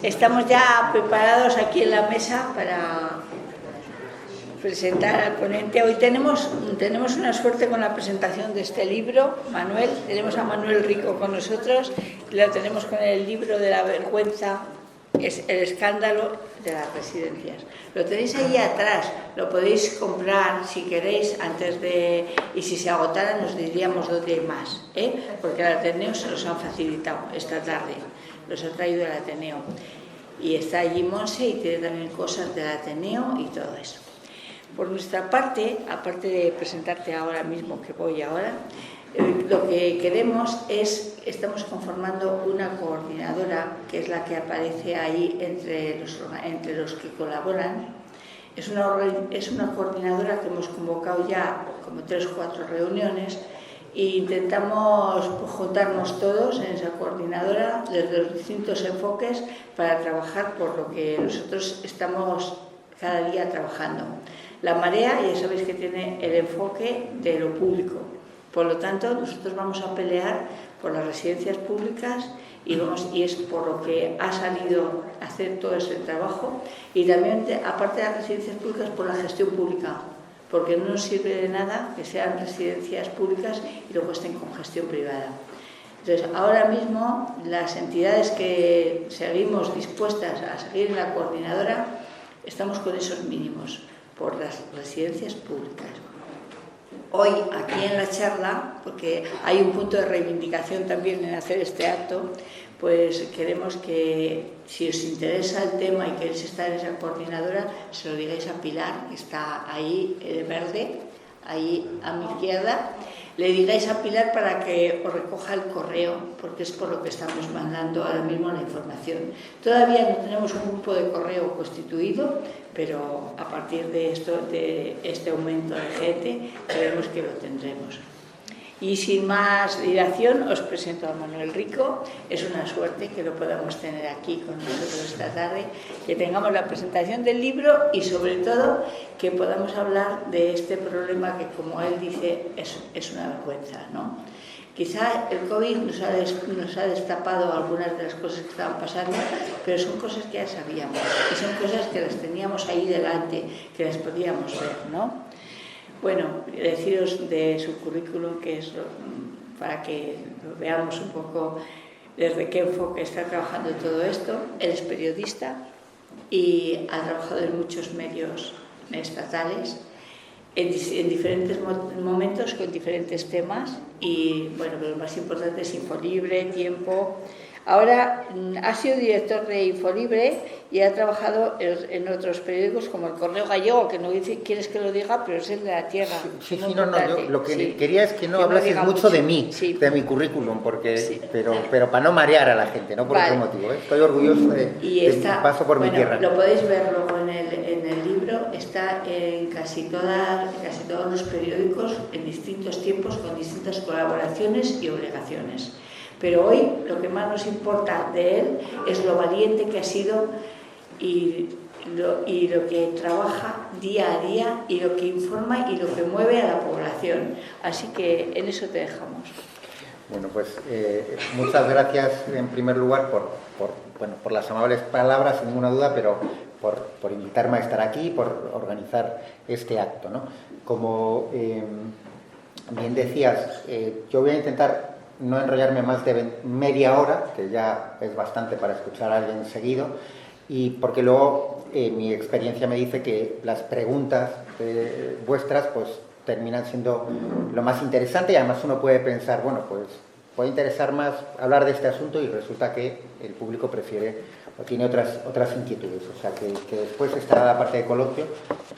Estamos ya preparados aquí en la mesa para presentar al ponente. Hoy tenemos una suerte con la presentación de este libro. Manuel, tenemos a Manuel Rico con nosotros y lo tenemos con el libro de la vergüenza, es el escándalo de las residencias. Lo tenéis ahí atrás, lo podéis comprar si queréis y si se agotara nos diríamos dónde hay más, porque el Ateneo se los han facilitado esta tarde. Los ha traído el Ateneo y está allí Monse y tiene también cosas del Ateneo y todo eso. Por nuestra parte, aparte de presentarte ahora mismo, que voy ahora, lo que queremos estamos conformando una coordinadora, que es la que aparece ahí entre los que colaboran. Es una coordinadora que hemos convocado ya como 3 o 4 reuniones. E intentamos juntarnos todos en esa coordinadora desde los distintos enfoques para trabajar por lo que nosotros estamos cada día trabajando. La Marea, ya sabéis que tiene el enfoque de lo público, por lo tanto nosotros vamos a pelear por las residencias públicas y es por lo que ha salido a hacer todo ese trabajo, y también, aparte de las residencias públicas, por la gestión pública, porque no nos sirve de nada que sean residencias públicas y luego estén con gestión privada. Entonces, ahora mismo, las entidades que seguimos dispuestas a seguir en la coordinadora, estamos con esos mínimos, por las residencias públicas. Hoy, aquí en la charla, porque hay un punto de reivindicación también en hacer este acto, pues queremos que, si os interesa el tema y queréis estar en esa coordinadora, se lo digáis a Pilar, que está ahí, de verde, ahí a mi izquierda. Le digáis a Pilar para que os recoja el correo, porque es por lo que estamos mandando ahora mismo la información. Todavía no tenemos un grupo de correo constituido, pero a partir de este aumento de gente, creemos que lo tendremos. Y sin más dilación, os presento a Manuel Rico. Es una suerte que lo podamos tener aquí con nosotros esta tarde, que tengamos la presentación del libro y, sobre todo, que podamos hablar de este problema que, como él dice, es una vergüenza, ¿no? Quizá el COVID nos ha destapado algunas de las cosas que estaban pasando, pero son cosas que ya sabíamos y son cosas que las teníamos ahí delante, que las podíamos ver, ¿no? Bueno, deciros de su currículum, que es para que lo veamos un poco desde qué enfoque está trabajando todo esto. Él es periodista y ha trabajado en muchos medios estatales, en diferentes momentos, con diferentes temas, y bueno, lo más importante es Infolibre, Tiempo. Ahora ha sido director de Infolibre y ha trabajado en otros periódicos como El Correo Gallego, que no quieres que lo diga, pero es el de la tierra. Sí, yo lo que quería es que no hablases mucho de mí, sí, de mi currículum, porque, sí, pero para no marear a la gente, no por otro motivo. Estoy orgulloso de mi paso por mi tierra. Lo podéis ver luego en el libro, está en casi todos los periódicos en distintos tiempos, con distintas colaboraciones y obligaciones. Pero hoy lo que más nos importa de él es lo valiente que ha sido y lo que trabaja día a día y lo que informa y lo que mueve a la población. Así que en eso te dejamos. Bueno, pues muchas gracias en primer lugar por las amables palabras, sin ninguna duda, pero por invitarme a estar aquí, por organizar este acto, ¿no? Como bien decías, yo voy a intentar no enrollarme más de media hora, que ya es bastante para escuchar a alguien seguido, y porque luego mi experiencia me dice que las preguntas vuestras pues terminan siendo lo más interesante, y además uno puede pensar, bueno, pues puede interesar más hablar de este asunto, y resulta que el público prefiere o tiene otras inquietudes. O sea que después estará la parte de coloquio,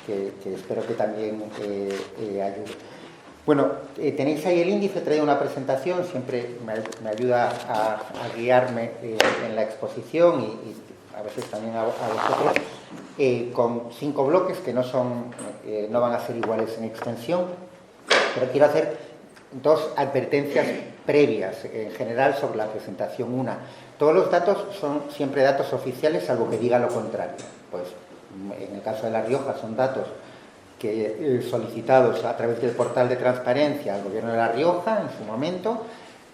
que espero que también ayude. Bueno, tenéis ahí el índice, he traído una presentación, siempre me ayuda a guiarme en la exposición y a veces también a vosotros, con 5 bloques que no van a ser iguales en extensión, pero quiero hacer 2 advertencias previas en general sobre la presentación. Una, todos los datos son siempre datos oficiales, salvo que diga lo contrario. Pues en el caso de La Rioja son datos solicitados a través del portal de transparencia al Gobierno de La Rioja en su momento,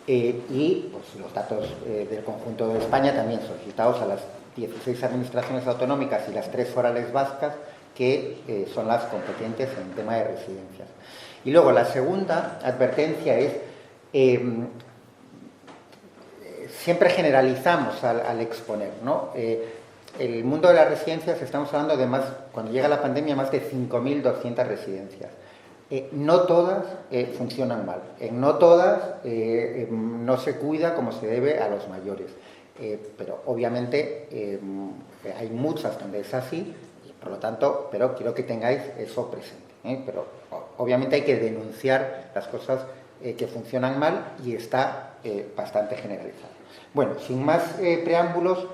y pues, los datos del conjunto de España también solicitados a las 16 administraciones autonómicas y las 3 forales vascas, que son las competentes en el tema de residencias. Y luego la segunda advertencia es, siempre generalizamos al exponer, ¿no? El mundo de las residencias, estamos hablando de cuando llega la pandemia, más de 5.200 residencias. No todas funcionan mal, no todas no se cuida como se debe a los mayores, pero obviamente hay muchas donde es así, y por lo tanto, pero quiero que tengáis eso presente, pero obviamente hay que denunciar las cosas que funcionan mal y está bastante generalizado. Bueno, sin más preámbulos,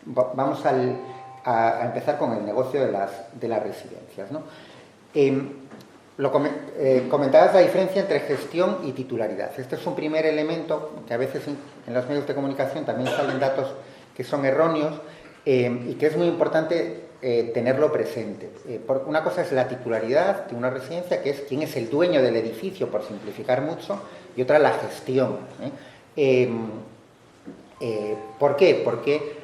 vamos a empezar con el negocio de las residencias, ¿no? Comentabas la diferencia entre gestión y titularidad. Este es un primer elemento que a veces en los medios de comunicación también salen datos que son erróneos y que es muy importante tenerlo presente. Una cosa es la titularidad de una residencia, que es quién es el dueño del edificio, por simplificar mucho, y otra la gestión. ¿Por qué? Porque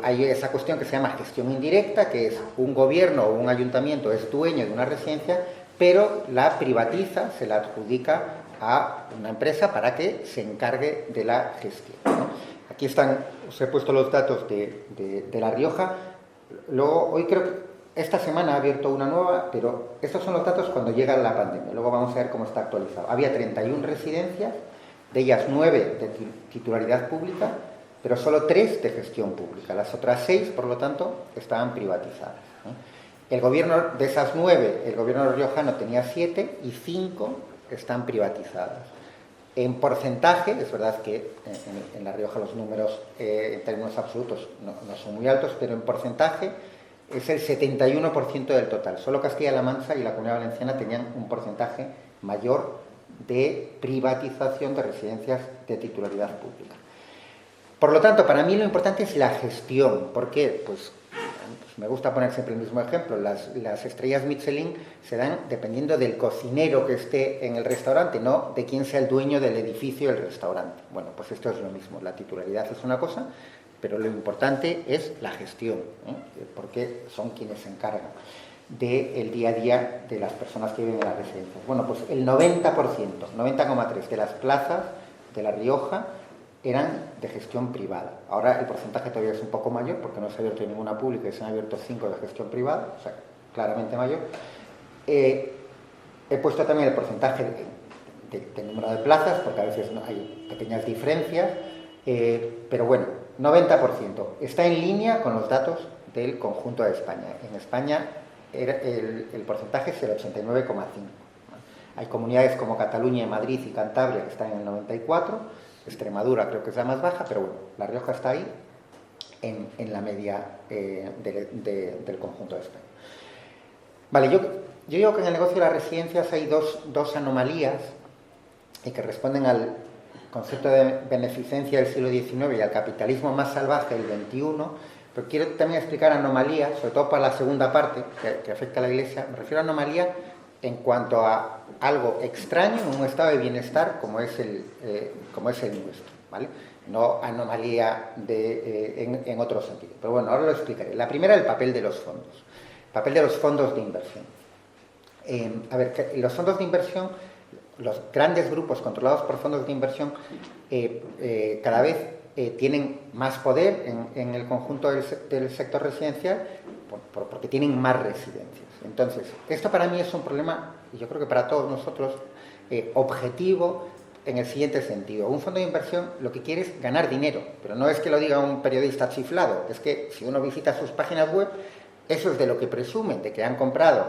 hay esa cuestión que se llama gestión indirecta, que es un gobierno o un ayuntamiento es dueño de una residencia, pero la privatiza, se la adjudica a una empresa para que se encargue de la gestión, ¿no? Aquí os he puesto los datos de La Rioja. Luego, hoy creo que esta semana ha abierto una nueva, pero estos son los datos cuando llega la pandemia. Luego vamos a ver cómo está actualizado. Había 31 residencias, de ellas 9 de titularidad pública, pero solo 3 de gestión pública. Las otras 6, por lo tanto, estaban privatizadas, ¿no? El gobierno, de esas 9, el gobierno riojano tenía 7 y 5 están privatizadas. En porcentaje, es verdad que en La Rioja los números en términos absolutos no son muy altos, pero en porcentaje es el 71% del total. Solo Castilla-La Mancha y la Comunidad Valenciana tenían un porcentaje mayor de privatización de residencias de titularidad pública. Por lo tanto, para mí lo importante es la gestión. ¿Por qué? Pues me gusta poner siempre el mismo ejemplo. Las estrellas Michelin se dan dependiendo del cocinero que esté en el restaurante, no de quién sea el dueño del edificio del restaurante. Bueno, pues esto es lo mismo. La titularidad es una cosa, pero lo importante es la gestión, porque son quienes se encargan del día a día de las personas que viven en las residencias. Bueno, pues el 90%, 90,3% de las plazas de La Rioja eran de gestión privada. Ahora el porcentaje todavía es un poco mayor porque no se ha abierto ninguna pública y se han abierto 5 de gestión privada, o sea, claramente mayor. He puesto también el porcentaje del número de plazas porque a veces hay pequeñas diferencias, pero bueno, 90%. Está en línea con los datos del conjunto de España. En España el porcentaje es el 89,5%. Hay comunidades como Cataluña, Madrid y Cantabria que están en el 94%, Extremadura creo que es la más baja, pero bueno, La Rioja está ahí en la media del conjunto de España. Vale, yo digo que en el negocio de las residencias hay dos anomalías que responden al concepto de beneficencia del siglo XIX y al capitalismo más salvaje del XXI, pero quiero también explicar anomalías, sobre todo para la segunda parte que afecta a la Iglesia. Me refiero a anomalías en cuanto a algo extraño en un estado de bienestar como es el nuestro, ¿vale? No anomalía en otro sentido. Pero bueno, ahora lo explicaré. La primera, el papel de los fondos. El papel de los fondos de inversión. Los fondos de inversión, los grandes grupos controlados por fondos de inversión, cada vez tienen más poder en el conjunto del sector residencial porque tienen más residencias. Entonces, esto para mí es un problema, y yo creo que para todos nosotros, objetivo en el siguiente sentido. Un fondo de inversión lo que quiere es ganar dinero, pero no es que lo diga un periodista chiflado, es que si uno visita sus páginas web, eso es de lo que presumen, de que han comprado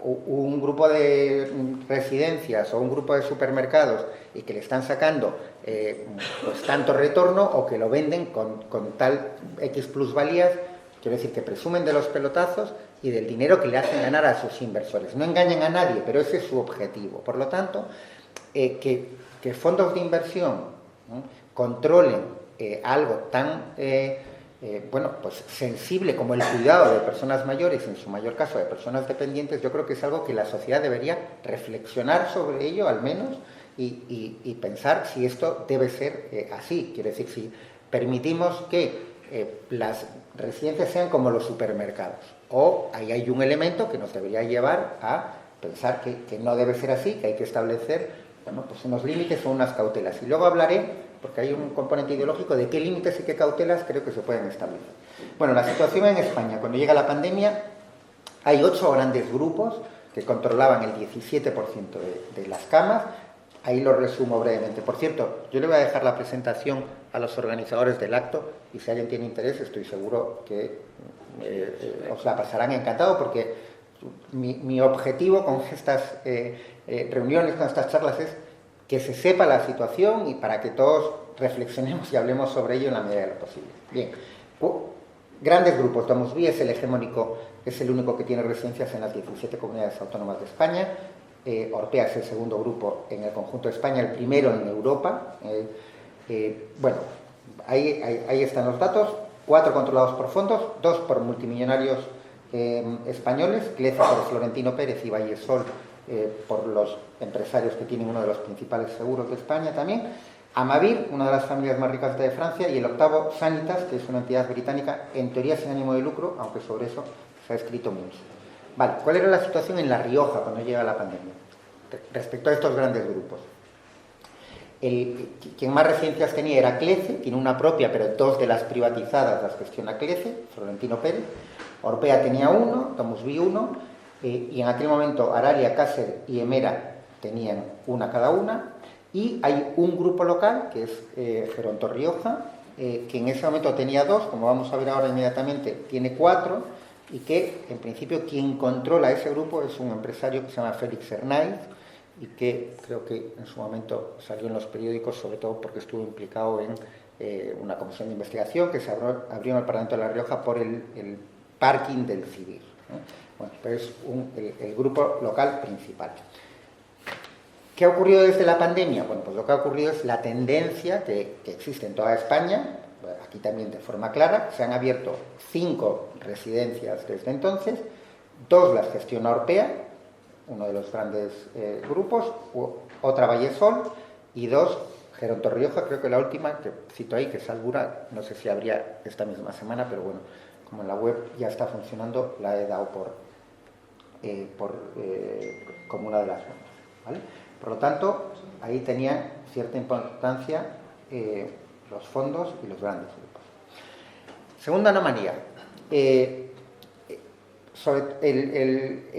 un grupo de residencias o un grupo de supermercados y que le están sacando pues tanto retorno o que lo venden con tal X plusvalías. Quiero decir que presumen de los pelotazos y del dinero que le hacen ganar a sus inversores. No engañan a nadie, pero ese es su objetivo. Por lo tanto, que fondos de inversión controlen algo tan pues sensible como el cuidado de personas mayores, en su mayor caso de personas dependientes, yo creo que es algo que la sociedad debería reflexionar sobre ello al menos y pensar si esto debe ser así. Quiero decir, si permitimos que las residencias sean como los supermercados. O ahí hay un elemento que nos debería llevar a pensar que no debe ser así, que hay que establecer, bueno, pues unos límites o unas cautelas. Y luego hablaré, porque hay un componente ideológico, de qué límites y qué cautelas creo que se pueden establecer. Bueno, la situación en España, cuando llega la pandemia, hay 8 grandes grupos que controlaban el 17% de las camas. Ahí lo resumo brevemente. Por cierto, yo le voy a dejar la presentación a los organizadores del acto y si alguien tiene interés, estoy seguro que os la pasarán encantado, porque mi objetivo con estas reuniones, con estas charlas, es que se sepa la situación y para que todos reflexionemos y hablemos sobre ello en la medida de lo posible. Bien, grandes grupos. Domusvi es el hegemónico, es el único que tiene residencias en las 17 comunidades autónomas de España. Orpea es el segundo grupo en el conjunto de España, el primero en Europa. Bueno, ahí están los datos. 4 controlados por fondos, 2 por multimillonarios españoles, Clece por Florentino Pérez y Vallesol por los empresarios que tienen uno de los principales seguros de España también. Amavir, una de las familias más ricas de Francia, y el octavo, Sanitas, que es una entidad británica, en teoría sin ánimo de lucro, aunque sobre eso se ha escrito mucho. Vale, ¿cuál era la situación en La Rioja cuando llega la pandemia? Respecto a estos grandes grupos. Quien más residencias tenía era Clece, tiene una propia, pero 2 de las privatizadas las gestiona Clece, Florentino Pérez. Orpea tenía 1, Domusvi 1, y en aquel momento Aralia, Cácer y Emera tenían 1 cada una. Y hay un grupo local, que es Geronto Rioja, que en ese momento tenía 2, como vamos a ver ahora inmediatamente, tiene 4, y que en principio quien controla ese grupo es un empresario que se llama Félix Hernáiz, y que creo que en su momento salió en los periódicos, sobre todo porque estuvo implicado en una comisión de investigación que se abrió en el Parlamento de La Rioja por el parking del Civil. Bueno, pues es el grupo local principal. ¿Qué ha ocurrido desde la pandemia? Bueno, pues lo que ha ocurrido es la tendencia que existe en toda España, aquí también de forma clara. Se han abierto 5 residencias desde entonces, 2 las gestiona Orpea, uno de los grandes grupos, otra Vallesol, y 2 Geronto Rioja, creo que la última, que cito ahí, que es Albura, no sé si habría esta misma semana, pero bueno, como en la web ya está funcionando, la he dado como una de las buenas, ¿vale? Por lo tanto, ahí tenían cierta importancia los fondos y los grandes grupos. Segunda anomalía, sobre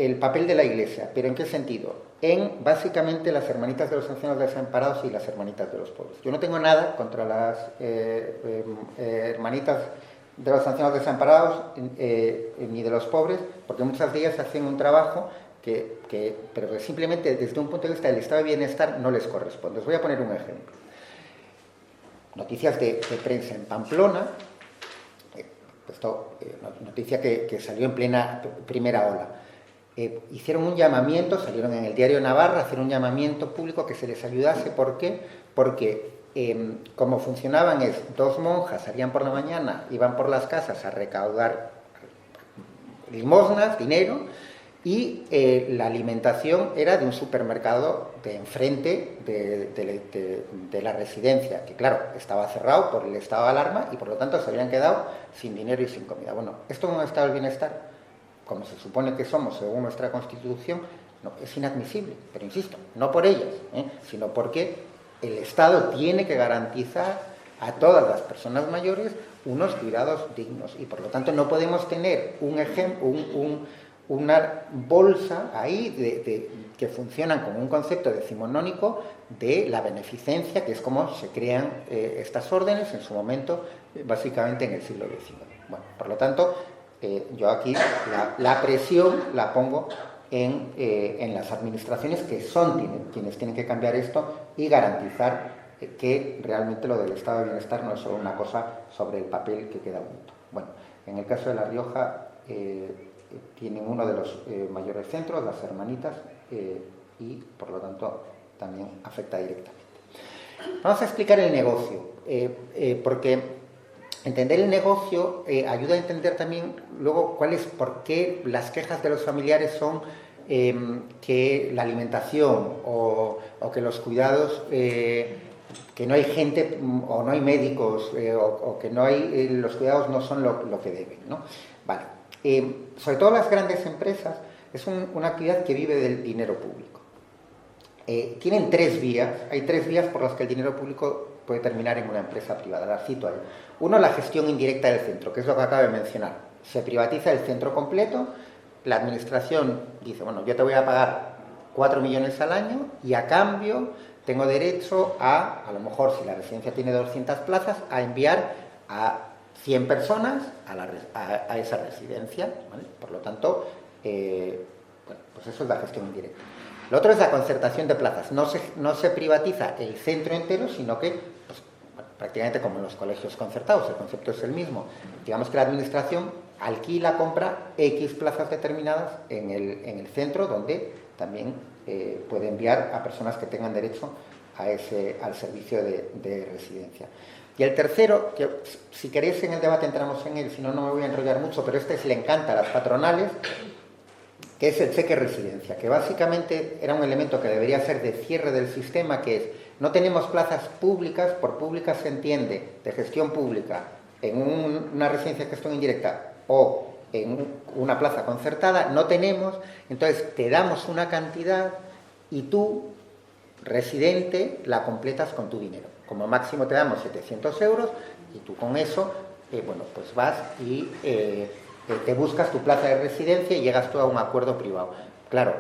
el papel de la Iglesia. ¿Pero en qué sentido? En, básicamente, las hermanitas de los ancianos desamparados y las hermanitas de los pobres. Yo no tengo nada contra las hermanitas de los ancianos desamparados ni de los pobres, porque muchas de ellas hacen un trabajo pero que simplemente desde un punto de vista del estado de bienestar no les corresponde. Os voy a poner un ejemplo. Noticias de prensa en Pamplona, noticia que salió en plena primera ola. Hicieron un llamamiento, salieron en el diario Navarra a hacer un llamamiento público que se les ayudase. ¿Por qué? Porque como funcionaban es 2 monjas salían por la mañana, iban por las casas a recaudar limosnas, dinero, y la alimentación era de un supermercado de enfrente de la residencia, que claro, estaba cerrado por el estado de alarma y por lo tanto se habían quedado sin dinero y sin comida. Bueno, esto en un estado del bienestar, como se supone que somos según nuestra Constitución, no, es inadmisible, pero insisto, no por ellas, sino porque el Estado tiene que garantizar a todas las personas mayores unos cuidados dignos y por lo tanto no podemos tener una bolsa ahí que funcionan como un concepto decimonónico de la beneficencia, que es como se crean estas órdenes en su momento, básicamente en el siglo XIX. Bueno, por lo tanto, yo aquí la presión la pongo en las administraciones, que son quienes tienen que cambiar esto y garantizar que realmente lo del estado de bienestar no es solo una cosa sobre el papel que queda bonito. Bueno, en el caso de La Rioja tienen uno de los mayores centros, las hermanitas, y por lo tanto también afecta directamente. Vamos a explicar el negocio, porque entender el negocio ayuda a entender también luego por qué las quejas de los familiares son que la alimentación o que los cuidados que no hay gente o no hay médicos o que no hay, los cuidados no son lo que deben, ¿no? Vale. Sobre todo las grandes empresas es una actividad que vive del dinero público. Tienen hay tres vías por las que el dinero público puede terminar en una empresa privada, las cito ahí. Uno, la gestión indirecta del centro, que es lo que acabo de mencionar. Se privatiza el centro completo, la administración dice, bueno, yo te voy a pagar 4 millones al año y a cambio tengo derecho a lo mejor si la residencia tiene 200 plazas, a enviar a 100 personas a esa residencia, ¿vale? Por lo tanto, bueno, pues eso es la gestión indirecta. Lo otro es la concertación de plazas. No se privatiza el centro entero, sino que, pues, bueno, prácticamente como en los colegios concertados, el concepto es el mismo. Digamos que la administración alquila, compra X plazas determinadas en el centro, donde también puede enviar a personas que tengan derecho al servicio de residencia. Y el tercero, que si queréis en el debate entramos en él, si no, no me voy a enrollar mucho, pero le encanta a las patronales, que es el cheque residencia, que básicamente era un elemento que debería ser de cierre del sistema, que es, no tenemos plazas públicas, por públicas se entiende de gestión pública, en una residencia de gestión indirecta o en una plaza concertada, no tenemos, entonces te damos una cantidad y tú, residente, la completas con tu dinero. Como máximo te damos 700 euros y tú con eso, bueno, pues vas y te buscas tu plaza de residencia y llegas tú a un acuerdo privado. Claro,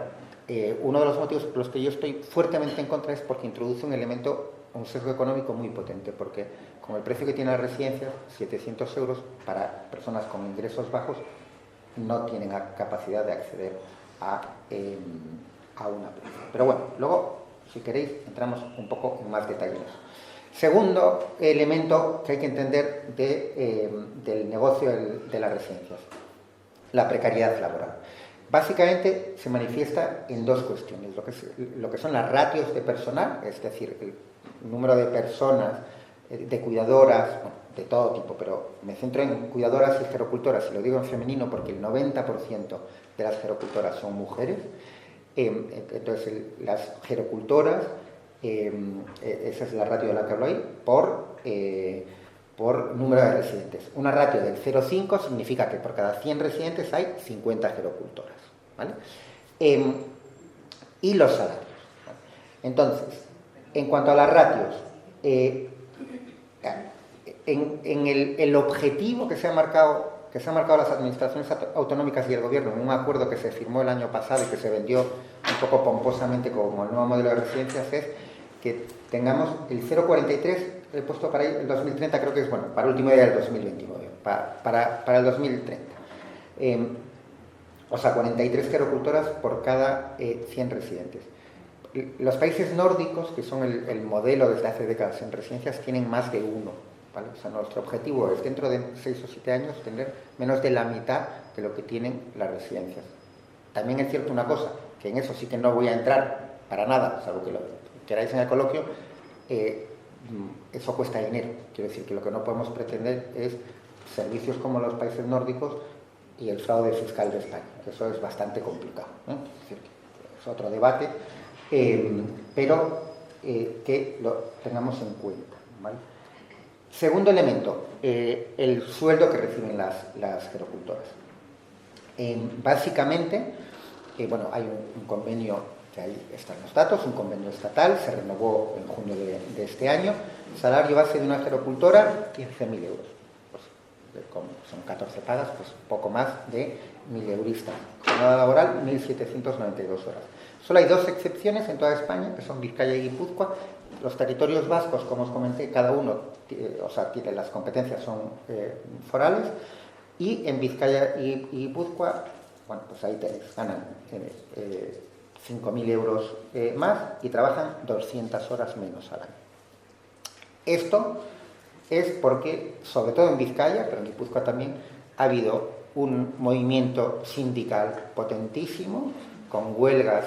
uno de los motivos por los que yo estoy fuertemente en contra es porque introduce un sesgo económico muy potente, porque con el precio que tiene la residencia, 700 euros para personas con ingresos bajos, no tienen capacidad de acceder a una plaza. Pero bueno, luego, si queréis, entramos un poco en más detalles. Segundo elemento que hay que entender del negocio de las residencias, la precariedad laboral. Básicamente se manifiesta en dos cuestiones, lo que son las ratios de personal, es decir, el número de personas, de cuidadoras, bueno, de todo tipo, pero me centro en cuidadoras y gerocultoras, y lo digo en femenino porque el 90% de las gerocultoras son mujeres. Entonces las gerocultoras, esa es la ratio de la que hablo ahí, por número de residentes. Una ratio del 0,5 significa que por cada 100 residentes hay 50 gerocultoras, ¿vale? Y los salarios, ¿vale? Entonces, en cuanto a las ratios, en el objetivo que se han marcado las administraciones autonómicas y el gobierno en un acuerdo que se firmó el año pasado y que se vendió un poco pomposamente como el nuevo modelo de residencias, es que tengamos el 0,43, he puesto para el 2030, creo que es, bueno, para el último día del 2029, para el 2030. O sea, 43 gerocultoras por cada 100 residentes. Los países nórdicos, que son el modelo desde hace décadas en residencias, tienen más de uno, ¿vale? O sea, nuestro objetivo es dentro de 6 o 7 años tener menos de la mitad de lo que tienen las residencias. También es cierto una cosa, que en eso sí que no voy a entrar para nada, salvo que lo queráis en el coloquio, eso cuesta dinero. Quiero decir que lo que no podemos pretender es servicios como los países nórdicos y el fraude fiscal de España, que eso es bastante complicado, ¿no? Es decir, es otro debate, pero que lo tengamos en cuenta, ¿vale? Segundo elemento, el sueldo que reciben las gerocultoras. Básicamente, bueno, hay un convenio, que ahí están los datos, un convenio estatal, se renovó en junio de este año. Salario base de una gerocultora, 15.000 euros. Pues, como son 14 pagas, pues poco más de 1.000 euristas. Jornada laboral, 1.792 horas. Solo hay dos excepciones en toda España, que son Vizcaya y Guipúzcoa. Los territorios vascos, como os comenté, cada uno, o sea, las competencias son forales, y en Vizcaya y Guipúzcoa, bueno, pues ahí tenéis, ganan 5.000 euros más y trabajan 200 horas menos al año. Esto es porque, sobre todo en Vizcaya, pero en Guipúzcoa también, ha habido un movimiento sindical potentísimo, con huelgas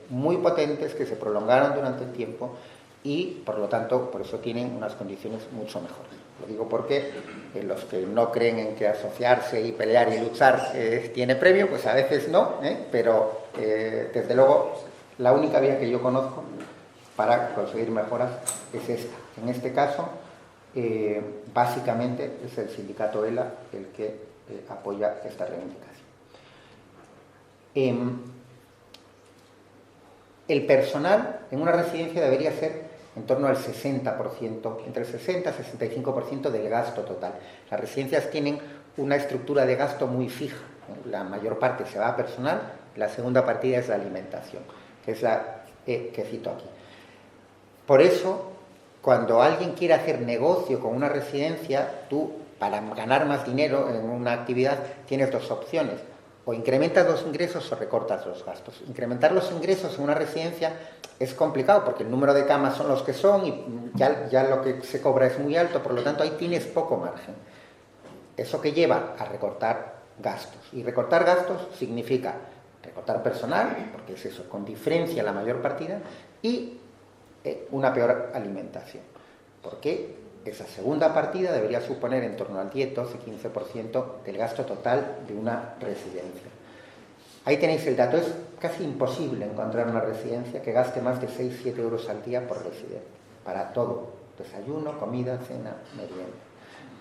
muy potentes que se prolongaron durante el tiempo y, por lo tanto, por eso tienen unas condiciones mucho mejores. Lo digo porque los que no creen en que asociarse y pelear y luchar tiene premio, pues a veces no, pero desde luego la única vía que yo conozco para conseguir mejoras es esta. En este caso, básicamente es el sindicato ELA el que apoya esta reivindicación. El personal en una residencia debería ser en torno al 60%, entre el 60 y 65% del gasto total. Las residencias tienen una estructura de gasto muy fija. La mayor parte se va a personal, la segunda partida es la alimentación, que es la que cito aquí. Por eso, cuando alguien quiere hacer negocio con una residencia, tú, para ganar más dinero en una actividad, tienes dos opciones. O incrementas los ingresos o recortas los gastos. Incrementar los ingresos en una residencia es complicado porque el número de camas son los que son y ya lo que se cobra es muy alto, por lo tanto ahí tienes poco margen. Eso que lleva a recortar gastos. Y recortar gastos significa recortar personal, porque es eso, con diferencia la mayor partida, y una peor alimentación. Porque esa segunda partida debería suponer en torno al 10, 12, 15% del gasto total de una residencia. Ahí tenéis el dato. Es casi imposible encontrar una residencia que gaste más de 6-7 euros al día por residente, para todo, desayuno, comida, cena, merienda.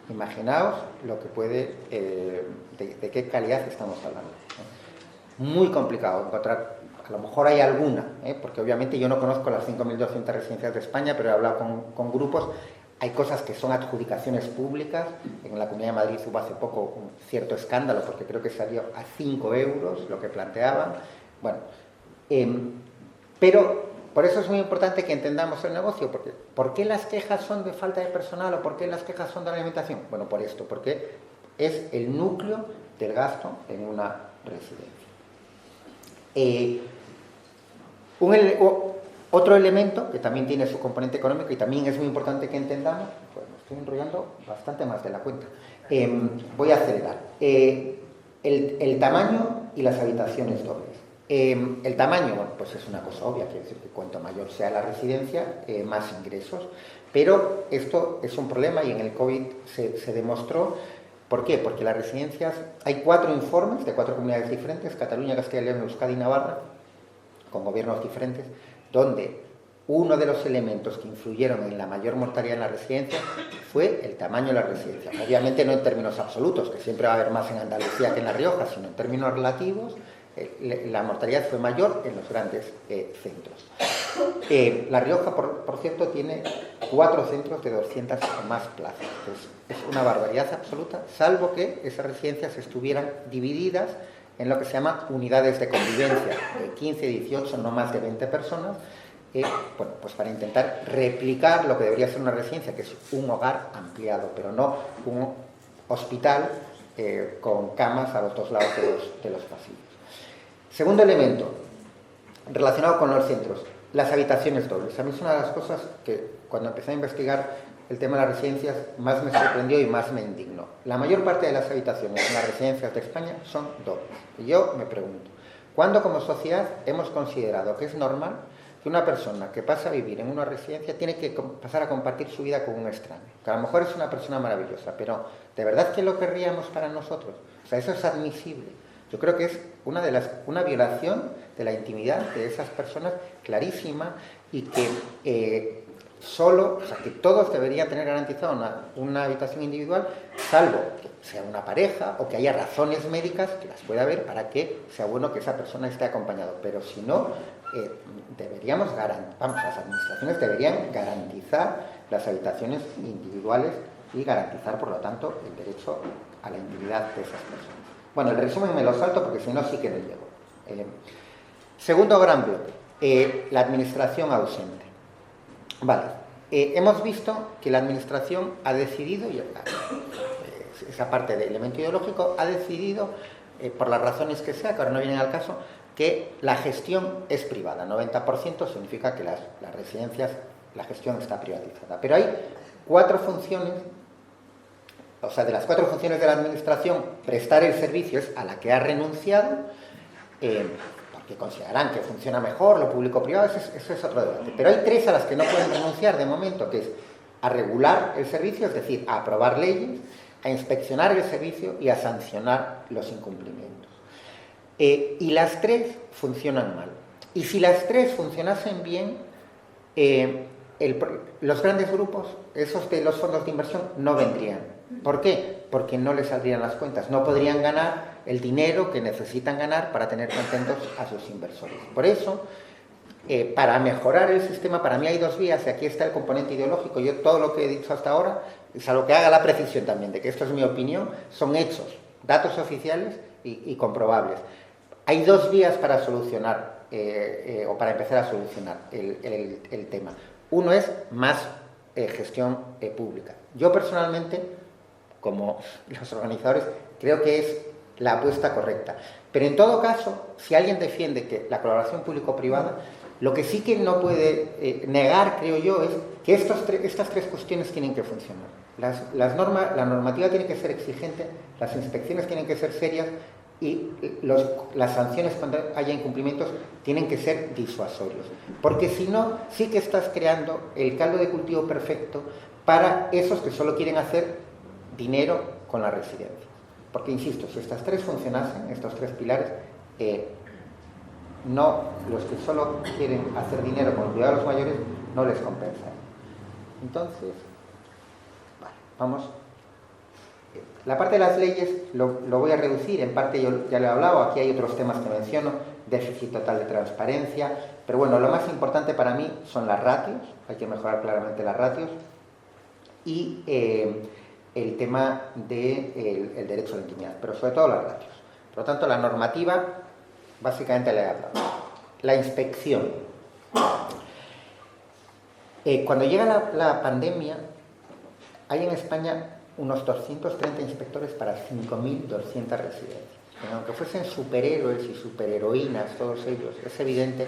Imaginaos lo que puede, de qué calidad estamos hablando. Muy complicado encontrar. A lo mejor hay alguna, porque obviamente yo no conozco las 5.200 residencias de España, pero he hablado con grupos. Hay cosas que son adjudicaciones públicas. En la Comunidad de Madrid hubo hace poco un cierto escándalo porque creo que salió a 5 euros lo que planteaban. Bueno, pero por eso es muy importante que entendamos el negocio, porque ¿por qué las quejas son de falta de personal o por qué las quejas son de la alimentación? Bueno, por esto, porque es el núcleo del gasto en una residencia. Otro elemento que también tiene su componente económico y también es muy importante que entendamos, pues me estoy enrollando bastante más de la cuenta, voy a acelerar, el tamaño y las habitaciones dobles. El tamaño, bueno, pues es una cosa obvia, quiere decir que cuanto mayor sea la residencia, más ingresos, pero esto es un problema y en el COVID se demostró. ¿Por qué? Porque las residencias, hay 4 informes de 4 comunidades diferentes, Cataluña, Castilla y León, Euskadi y Navarra, con gobiernos diferentes, donde uno de los elementos que influyeron en la mayor mortalidad en la residencia fue el tamaño de la residencia. Obviamente no en términos absolutos, que siempre va a haber más en Andalucía que en La Rioja, sino en términos relativos, la mortalidad fue mayor en los grandes centros. La Rioja, por cierto, tiene 4 centros de 200 o más plazas. Es una barbaridad absoluta, salvo que esas residencias estuvieran divididas en lo que se llama unidades de convivencia, de 15, 18, no más de 20 personas, bueno, pues para intentar replicar lo que debería ser una residencia, que es un hogar ampliado, pero no un hospital con camas a los 2 lados de los pasillos. Segundo elemento, relacionado con los centros, las habitaciones dobles. A mí es una de las cosas que cuando empecé a investigar el tema de las residencias más me sorprendió y más me indignó. La mayor parte de las habitaciones en las residencias de España son dobles. Y yo me pregunto, ¿cuándo como sociedad hemos considerado que es normal que una persona que pasa a vivir en una residencia tiene que pasar a compartir su vida con un extraño? Que a lo mejor es una persona maravillosa, pero ¿de verdad que lo querríamos para nosotros? O sea, eso es admisible. Yo creo que es una violación de la intimidad de esas personas clarísima y que o sea, que todos deberían tener garantizada una habitación individual, salvo que sea una pareja o que haya razones médicas, que las pueda haber para que sea bueno que esa persona esté acompañado. Pero si no, las administraciones deberían garantizar las habitaciones individuales y garantizar, por lo tanto, el derecho a la intimidad de esas personas. Bueno, el resumen me lo salto porque si no sí que no llego. Segundo gran bloque, la administración ausente. Vale, hemos visto que la administración ha decidido, y esa parte del elemento ideológico, ha decidido, por las razones que sea, que ahora no vienen al caso, que la gestión es privada. 90% significa que las residencias, la gestión está privatizada. Pero hay 4 funciones. O sea, de las 4 funciones de la administración, prestar el servicio es a la que ha renunciado, porque considerarán que funciona mejor lo público-privado, eso es otro debate. Pero hay 3 a las que no pueden renunciar de momento, que es a regular el servicio, es decir, a aprobar leyes, a inspeccionar el servicio y a sancionar los incumplimientos. Y las 3 funcionan mal. Y si las 3 funcionasen bien, Los grandes grupos, esos de los fondos de inversión, no vendrían. ¿Por qué? Porque no les saldrían las cuentas, no podrían ganar el dinero que necesitan ganar para tener contentos a sus inversores. Por eso, para mejorar el sistema, para mí hay dos vías, y aquí está el componente ideológico. Yo todo lo que he dicho hasta ahora, es a lo que haga la precisión también, de que esto es mi opinión, son hechos, datos oficiales y comprobables. Hay dos vías para solucionar, o para empezar a solucionar el tema. Uno es más gestión pública. Yo personalmente, como los organizadores, creo que es la apuesta correcta. Pero en todo caso, si alguien defiende que la colaboración público-privada, lo que sí que no puede negar, creo yo, es que estas tres cuestiones tienen que funcionar. La normativa tiene que ser exigente, las inspecciones tienen que ser serias y las sanciones cuando haya incumplimientos tienen que ser disuasorios. Porque si no, sí que estás creando el caldo de cultivo perfecto para esos que solo quieren hacer dinero con la residencia. Porque, insisto, si estas tres funcionasen, estos tres pilares, no, los que solo quieren hacer dinero con el cuidado de los mayores, no les compensa. Entonces, vale, vamos. La parte de las leyes lo voy a reducir, en parte yo ya lo he hablado, aquí hay otros temas que menciono, déficit total de transparencia, pero bueno, lo más importante para mí son las ratios, hay que mejorar claramente las ratios, y el tema del derecho a la intimidad, pero sobre todo las ratios. Por lo tanto, la normativa, básicamente le he hablado. La inspección. Cuando llega la pandemia, hay en España unos 230 inspectores para 5.200 residencias. Pero aunque fuesen superhéroes y superheroínas todos ellos, es evidente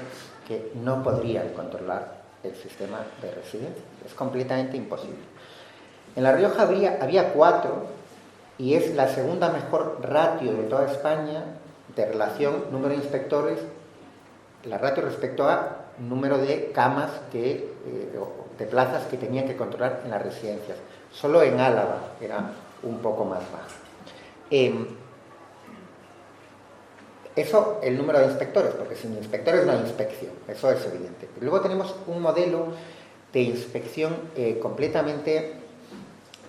que no podrían controlar el sistema de residencias. Es completamente imposible. En La Rioja había 4 y es la segunda mejor ratio de toda España de relación número de inspectores, la ratio respecto a número de camas de plazas que tenían que controlar en las residencias. Solo en Álava era un poco más bajo. Eso, el número de inspectores, porque sin inspectores no hay inspección, eso es evidente. Pero luego tenemos un modelo de inspección completamente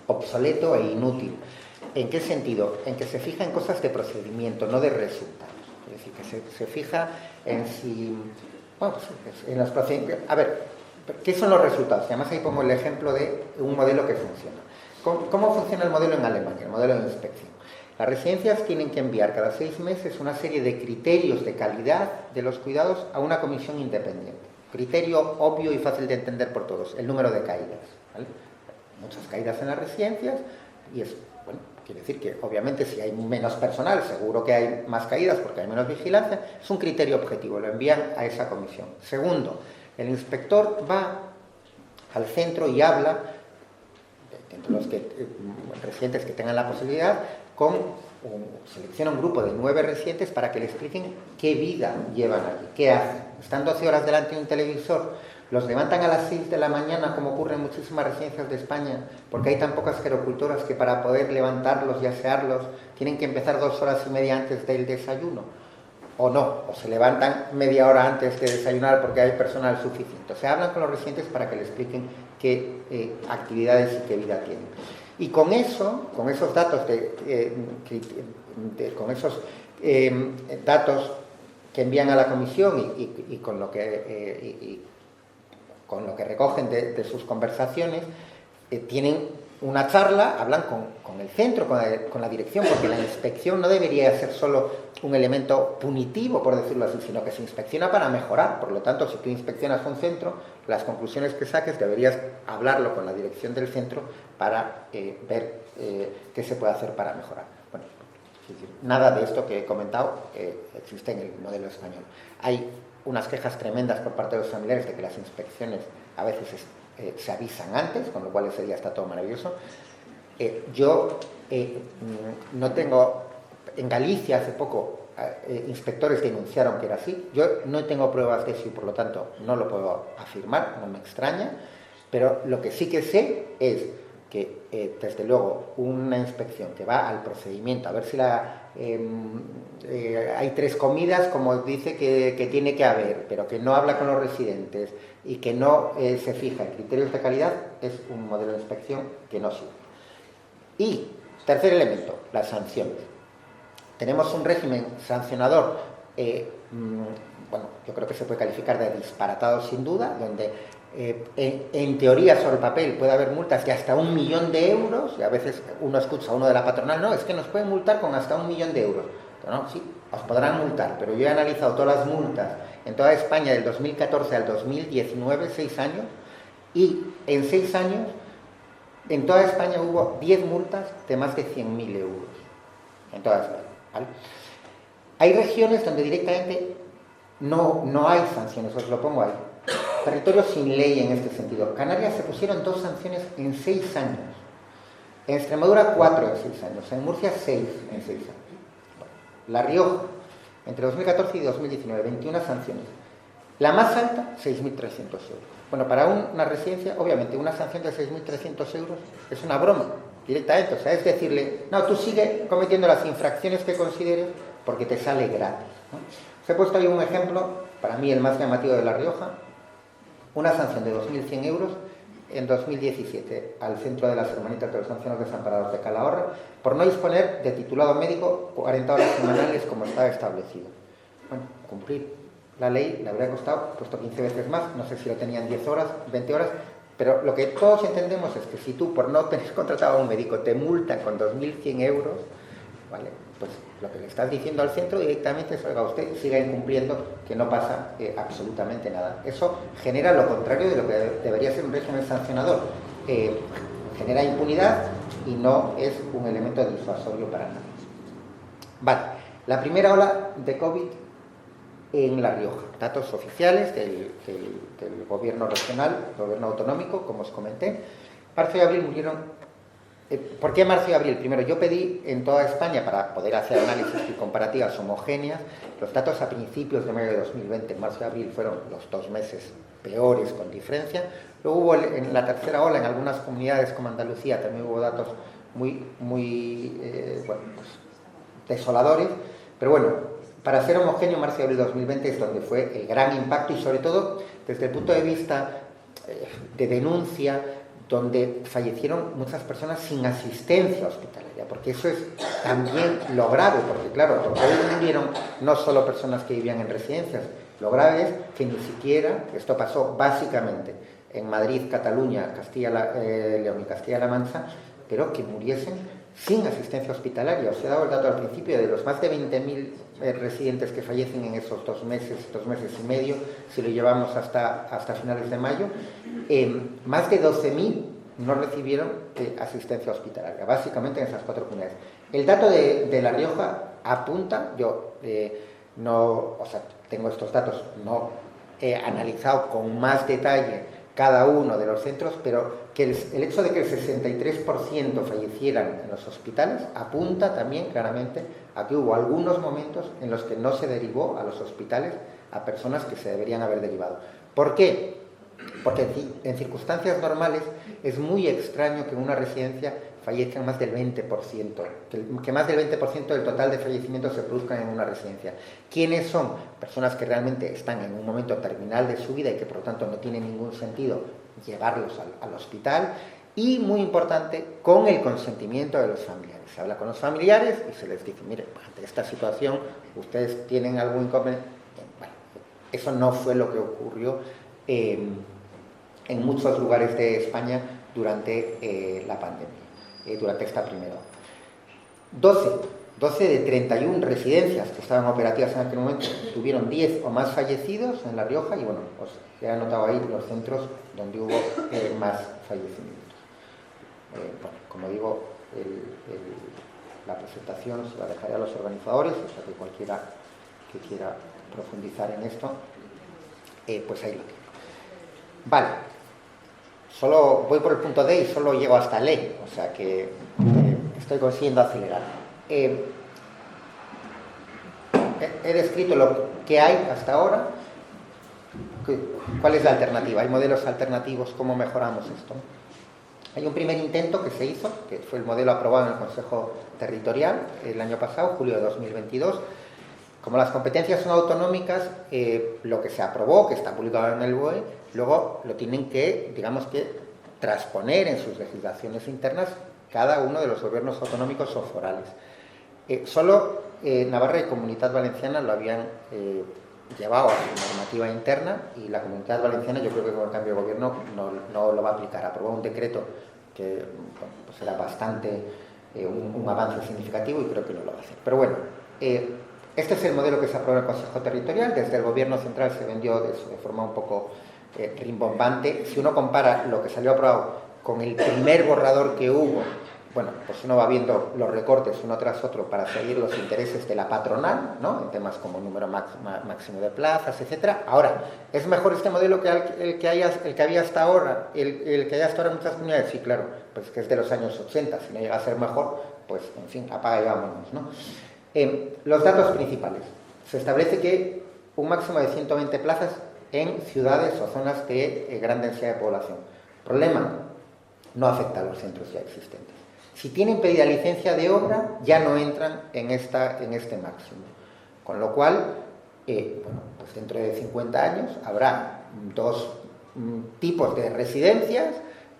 obsoleto e inútil. ¿En qué sentido? En que se fija en cosas de procedimiento, no de resultados. Es decir, que se fija en si... Bueno, pues en los procedimientos... A ver, ¿qué son los resultados? Y además ahí pongo el ejemplo de un modelo que funciona. ¿Cómo funciona el modelo en Alemania, el modelo de inspección? Las residencias tienen que enviar cada 6 meses una serie de criterios de calidad de los cuidados a una comisión independiente. Criterio obvio y fácil de entender por todos, el número de caídas, ¿vale? Muchas caídas en las residencias y es, bueno, quiere decir que obviamente si hay menos personal seguro que hay más caídas porque hay menos vigilancia, es un criterio objetivo, lo envían a esa comisión. Segundo, el inspector va al centro y habla, entre los residentes que tengan la posibilidad, selecciona un grupo de 9 residentes para que le expliquen qué vida llevan allí, qué hacen. Están 12 horas delante de un televisor, los levantan a las 6 de la mañana, como ocurre en muchísimas residencias de España, porque hay tan pocas gerocultoras que para poder levantarlos y asearlos tienen que empezar 2 horas y media antes del desayuno. O no, o se levantan media hora antes de desayunar porque hay personal suficiente. O sea, hablan con los residentes para que le expliquen qué actividades y qué vida tienen. Y con esos datos datos que envían a la comisión y con lo que recogen de sus conversaciones, tienen una charla, hablan con el centro, con la dirección, porque la inspección no debería ser solo un elemento punitivo, por decirlo así, sino que se inspecciona para mejorar. Por lo tanto, si tú inspeccionas un centro, las conclusiones que saques deberías hablarlo con la dirección del centro para ver qué se puede hacer para mejorar. Bueno, nada de esto que he comentado existe en el modelo español. Hay unas quejas tremendas por parte de los familiares de que las inspecciones a veces se avisan antes, con lo cual ese día está todo maravilloso. Yo no tengo... En Galicia hace poco inspectores denunciaron que era así. Yo no tengo pruebas de eso y por lo tanto no lo puedo afirmar, no me extraña, pero lo que sí que sé es que desde luego una inspección que va al procedimiento, a ver si hay 3 comidas como dice que tiene que haber, pero que no habla con los residentes y que no se fija en criterios de calidad, es un modelo de inspección que no sirve. Y tercer elemento, las sanciones. Tenemos un régimen sancionador, bueno, yo creo que se puede calificar de disparatado sin duda, donde en teoría sobre el papel puede haber multas de hasta 1 millón de euros, y a veces uno escucha a uno de la patronal, no, es que nos pueden multar con hasta 1 millón de euros. No, sí, os podrán multar, pero yo he analizado todas las multas en toda España del 2014 al 2019, 6 años, y en 6 años en toda España hubo 10 multas de más de 100.000 euros, en toda España, ¿vale? Hay regiones donde directamente no hay sanciones, os lo pongo ahí. Territorios sin ley en este sentido. Canarias se pusieron 2 sanciones en 6 años. En Extremadura 4 en 6 años. En Murcia 6 en 6 años. La Rioja, entre 2014 y 2019, 21 sanciones. La más alta, 6.300 euros. Bueno, para una residencia, obviamente, una sanción de 6.300 euros es una broma, directamente. O sea, es decirle, no, tú sigue cometiendo las infracciones que consideres porque te sale gratis, ¿no? Os he puesto ahí un ejemplo, para mí el más llamativo de La Rioja, una sanción de 2.100 euros en 2017 al Centro de las Hermanitas de los Ancianos Desamparados de Calahorra por no disponer de titulado médico 40 horas semanales como estaba establecido. Bueno, cumplir la ley le habría costado, puesto 15 veces más, no sé si lo tenían 10 horas, 20 horas, pero lo que todos entendemos es que si tú por no tener contratado a un médico te multan con 2.100 euros, ¿vale? Pues lo que le estás diciendo al centro directamente es, oiga, usted siga incumpliendo, que no pasa absolutamente nada. Eso genera lo contrario de lo que debería ser un régimen sancionador. Genera impunidad y no es un elemento disuasorio para nada. Vale, la primera ola de COVID en La Rioja. Datos oficiales del gobierno regional, gobierno autonómico, como os comenté. Marzo y abril murieron. ¿Por qué marzo y abril? Primero, yo pedí en toda España, para poder hacer análisis y comparativas homogéneas, los datos a principios de mayo de 2020. Marzo y abril fueron los 2 meses peores con diferencia. Luego hubo en la tercera ola, en algunas comunidades como Andalucía, también hubo datos muy bueno, pues, desoladores. Pero bueno, para ser homogéneo, marzo y abril de 2020 es donde fue el gran impacto y sobre todo desde el punto de vista de denuncia, donde fallecieron muchas personas sin asistencia hospitalaria, porque eso es también lo grave, porque claro, hoy murieron no solo personas que vivían en residencias, lo grave es que ni siquiera, esto pasó básicamente en Madrid, Cataluña, León y Castilla-La Mancha, pero que muriesen sin asistencia hospitalaria. Os he dado el dato al principio de los más de 20.000 residentes que fallecen en esos 2 meses y medio, si lo llevamos hasta finales de mayo, más de 12.000 no recibieron asistencia hospitalaria, básicamente en esas 4 comunidades. El dato de La Rioja apunta, yo tengo estos datos, no he analizado con más detalle cada uno de los centros, pero que el hecho de que el 63% fallecieran en los hospitales apunta también claramente a que hubo algunos momentos en los que no se derivó a los hospitales a personas que se deberían haber derivado. ¿Por qué? Porque en circunstancias normales es muy extraño que en una residencia fallezcan más del 20%, que más del 20% del total de fallecimientos se produzcan en una residencia. ¿Quiénes son? Personas que realmente están en un momento terminal de su vida y que por lo tanto no tiene ningún sentido llevarlos al hospital, y muy importante, con el consentimiento de los familiares. Se habla con los familiares y se les dice, mire, ante esta situación ustedes tienen algún inconveniente. Bueno, eso no fue lo que ocurrió en muchos lugares de España durante la pandemia, durante esta primera. 12 de 31 residencias que estaban operativas en aquel momento tuvieron 10 o más fallecidos en La Rioja, y bueno, os he anotado ahí los centros donde hubo más fallecimientos. Bueno, como digo, la presentación se la dejaré a los organizadores, o sea que cualquiera que quiera profundizar en esto, pues ahí lo tengo. Vale, solo voy por el punto D y solo llego hasta ley, o sea que estoy consiguiendo acelerar. He descrito lo que hay hasta ahora. ¿Cuál es la alternativa? ¿Hay modelos alternativos? ¿Cómo mejoramos esto? Hay un primer intento que se hizo, que fue el modelo aprobado en el Consejo Territorial el año pasado, julio de 2022. Como las competencias son autonómicas, lo que se aprobó, que está publicado en el BOE, luego lo tienen que, digamos que, transponer en sus legislaciones internas cada uno de los gobiernos autonómicos o forales. Solo Navarra y Comunitat Valenciana lo habían llevado a su normativa interna, y la Comunidad Valenciana, yo creo que con el cambio de gobierno no lo va a aplicar. Aprobó un decreto que bueno, pues era bastante un avance significativo, y creo que no lo va a hacer. Pero bueno, este es el modelo que se aprobó en el Consejo Territorial. Desde el gobierno central se vendió de forma un poco rimbombante. Si uno compara lo que salió aprobado con el primer borrador que hubo, bueno, pues uno va viendo los recortes uno tras otro para seguir los intereses de la patronal, ¿no?, en temas como número máximo de plazas, etcétera. Ahora, ¿es mejor este modelo que el que había hasta ahora? El que hay hasta ahora en muchas comunidades, sí, claro, pues que es de los años 80, si no llega a ser mejor, pues, en fin, apaga y vámonos, ¿no? Los datos principales. Se establece que un máximo de 120 plazas en ciudades o zonas de gran densidad de población. Problema, no afecta a los centros ya existentes. Si tienen pedida licencia de obra, ya no entran en este máximo. Con lo cual, bueno, pues dentro de 50 años habrá dos tipos de residencias,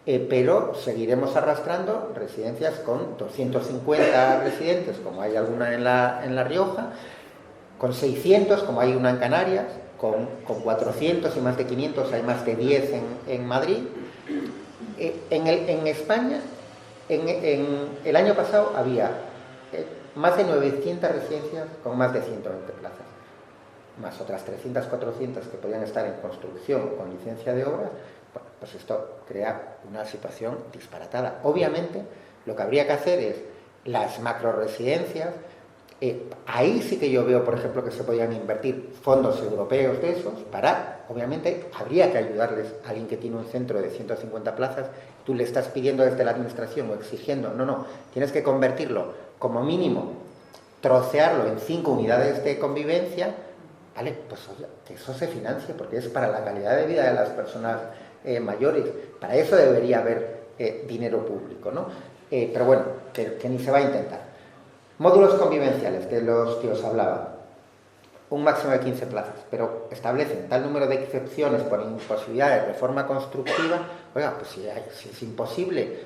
pero seguiremos arrastrando residencias con 250 residentes, como hay alguna en La Rioja, con 600, como hay una en Canarias, con 400 y más de 500, hay más de 10 en Madrid. En España, en el año pasado había más de 900 residencias con más de 120 plazas, más otras 300, 400 que podían estar en construcción con licencia de obra. Bueno, pues esto crea una situación disparatada. Obviamente, lo que habría que hacer es las macroresidencias. Ahí sí que yo veo, por ejemplo, que se podían invertir fondos europeos de esos para, obviamente, habría que ayudarles a alguien que tiene un centro de 150 plazas. Tú le estás pidiendo desde la administración o exigiendo, no, tienes que convertirlo como mínimo, trocearlo en 5 unidades de convivencia, ¿vale? Pues oye, que eso se financie, porque es para la calidad de vida de las personas mayores. Para eso debería haber dinero público, ¿no? Pero bueno, que ni se va a intentar. Módulos convivenciales, de los que os hablaba, un máximo de 15 plazas, pero establecen tal número de excepciones por imposibilidad de reforma constructiva. Oiga, pues si es imposible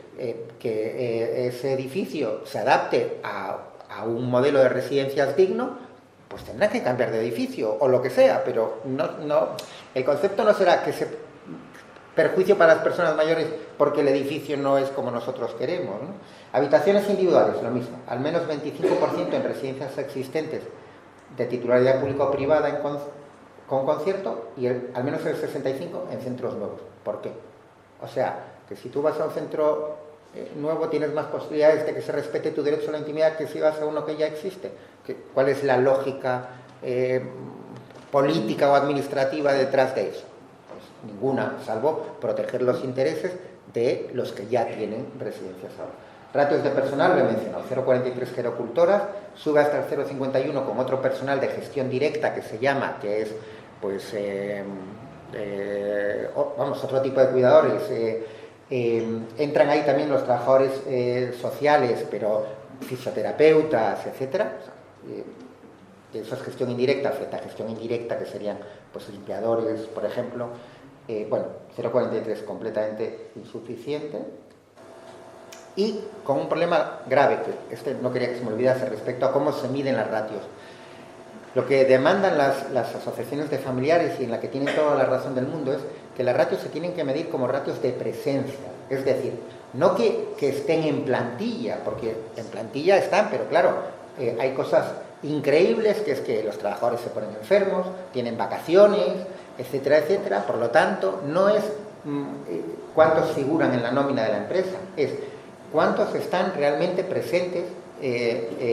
que ese edificio se adapte a un modelo de residencias digno, pues tendrá que cambiar de edificio o lo que sea, pero no, el concepto no será que se perjuicio para las personas mayores porque el edificio no es como nosotros queremos, ¿no? Habitaciones individuales, lo mismo, al menos 25% en residencias existentes de titularidad público-privada con concierto, y al menos el 65% en centros nuevos. ¿Por qué? O sea, que si tú vas a un centro nuevo tienes más posibilidades de que se respete tu derecho a la intimidad que si vas a uno que ya existe. ¿Cuál es la lógica política o administrativa detrás de eso? Pues ninguna, salvo proteger los intereses de los que ya tienen residencias ahora. Ratios de personal, lo he mencionado, 0,43 gerocultoras, sube hasta el 0,51 con otro personal de gestión directa que se llama, que es, pues, otro tipo de cuidadores. Entran ahí también los trabajadores sociales, pero fisioterapeutas, etcétera. Eso es gestión indirecta frente a gestión indirecta, que serían, pues, limpiadores, por ejemplo. Bueno, 0,43 completamente insuficiente. Y con un problema grave, que no quería que se me olvidase, respecto a cómo se miden las ratios. Lo que demandan las asociaciones de familiares, y en la que tienen toda la razón del mundo, es que las ratios se tienen que medir como ratios de presencia. Es decir, no que estén en plantilla, porque en plantilla están, pero claro, hay cosas increíbles, que es que los trabajadores se ponen enfermos, tienen vacaciones, etcétera, etcétera. Por lo tanto, no es cuántos figuran en la nómina de la empresa, es cuántos están realmente presentes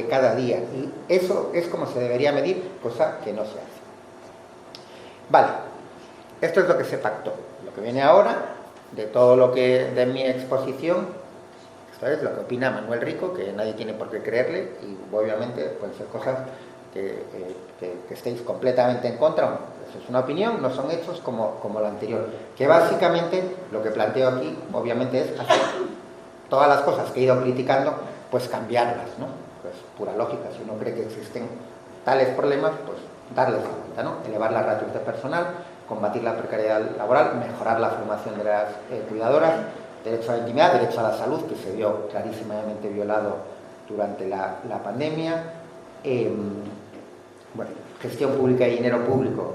cada día. Y eso es como se debería medir, cosa que no se hace. Vale, esto es lo que se pactó. Lo que viene ahora, de todo lo que de mi exposición, esto es lo que opina Manuel Rico, que nadie tiene por qué creerle, y obviamente pueden ser cosas que estéis completamente en contra. Bueno, eso es una opinión, no son hechos como lo anterior. Que básicamente lo que planteo aquí, obviamente, es hacer todas las cosas que he ido criticando, pues cambiarlas, ¿no? Pues pura lógica, si uno cree que existen tales problemas, pues darles la vuelta, ¿no? Elevar las ratios de personal, combatir la precariedad laboral, mejorar la formación de las cuidadoras, derecho a la intimidad, derecho a la salud, que se vio clarísimamente violado durante la pandemia, bueno, gestión pública y dinero público.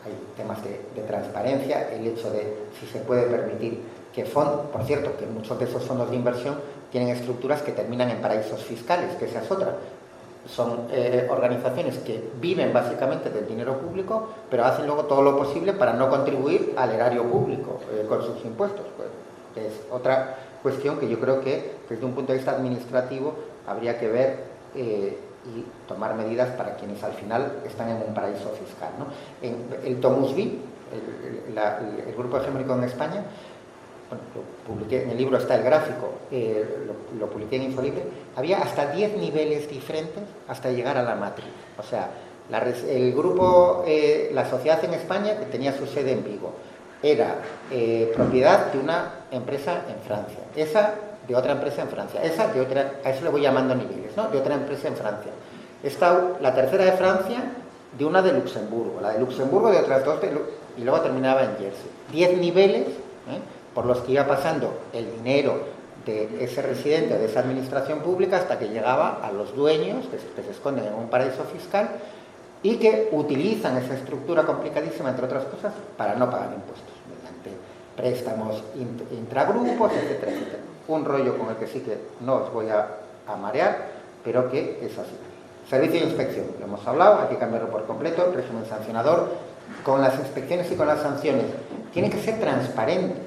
Hay temas de transparencia, el hecho de si se puede permitir que fondos, por cierto, que muchos de esos fondos de inversión tienen estructuras que terminan en paraísos fiscales, que esa es otra. Son organizaciones que viven básicamente del dinero público, pero hacen luego todo lo posible para no contribuir al erario público con sus impuestos. Pues, es otra cuestión que yo creo que desde un punto de vista administrativo habría que ver y tomar medidas para quienes al final están en un paraíso fiscal, ¿no? En el Tomusvi, el grupo hegemónico en España, bueno, lo publiqué, en el libro está el gráfico, lo publiqué en Infolibre, había hasta 10 niveles diferentes hasta llegar a la matriz. O sea, el grupo, la sociedad en España, que tenía su sede en Vigo, era propiedad de una empresa en Francia, esa de otra empresa en Francia, esa de otra, a eso le voy llamando niveles, ¿no? De otra empresa en Francia. La tercera de Francia, de una de Luxemburgo, la de Luxemburgo de otras dos, y luego terminaba en Jersey. 10 niveles, por los que iba pasando el dinero de ese residente o de esa administración pública hasta que llegaba a los dueños, que se esconden en un paraíso fiscal y que utilizan esa estructura complicadísima, entre otras cosas, para no pagar impuestos, mediante préstamos intragrupos, etcétera, etcétera. Un rollo con el que sí que no os voy a marear, pero que es así. Servicio de inspección, lo hemos hablado, hay que cambiarlo por completo, régimen sancionador, con las inspecciones y con las sanciones. Tiene que ser transparente.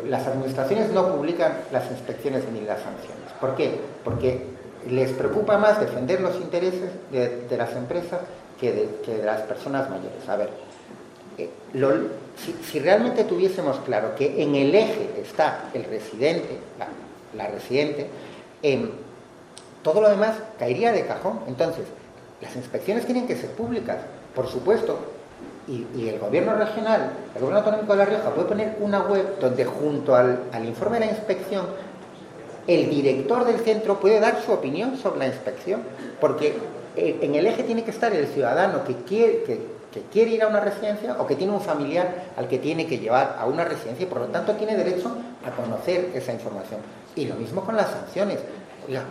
Las administraciones no publican las inspecciones ni las sanciones. ¿Por qué? Porque les preocupa más defender los intereses de las empresas que de las personas mayores. A ver, si realmente tuviésemos claro que en el eje está el residente, la residente, todo lo demás caería de cajón. Entonces, las inspecciones tienen que ser públicas, por supuesto. Y el gobierno regional, el gobierno autonómico de La Rioja puede poner una web donde junto al informe de la inspección el director del centro puede dar su opinión sobre la inspección, porque en el eje tiene que estar el ciudadano que quiere ir a una residencia o que tiene un familiar al que tiene que llevar a una residencia y por lo tanto tiene derecho a conocer esa información. Y lo mismo con las sanciones,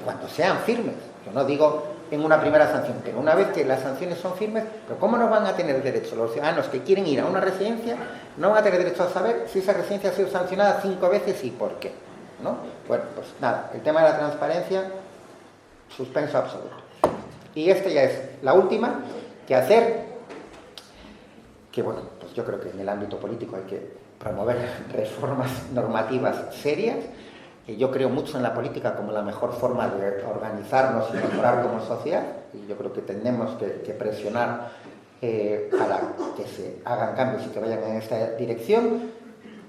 cuando sean firmes. Yo no digo en una primera sanción, pero una vez que las sanciones son firmes, ¿pero cómo no van a tener derecho los ciudadanos que quieren ir a una residencia? No van a tener derecho a saber si esa residencia ha sido sancionada 5 veces y por qué, ¿no? Bueno, pues nada, el tema de la transparencia, suspenso absoluto. Y esta ya es la última, que hacer, que bueno, pues yo creo que en el ámbito político hay que promover reformas normativas serias. Yo creo mucho en la política como la mejor forma de organizarnos y mejorar como sociedad, y yo creo que tenemos que presionar para que se hagan cambios y que vayan en esta dirección.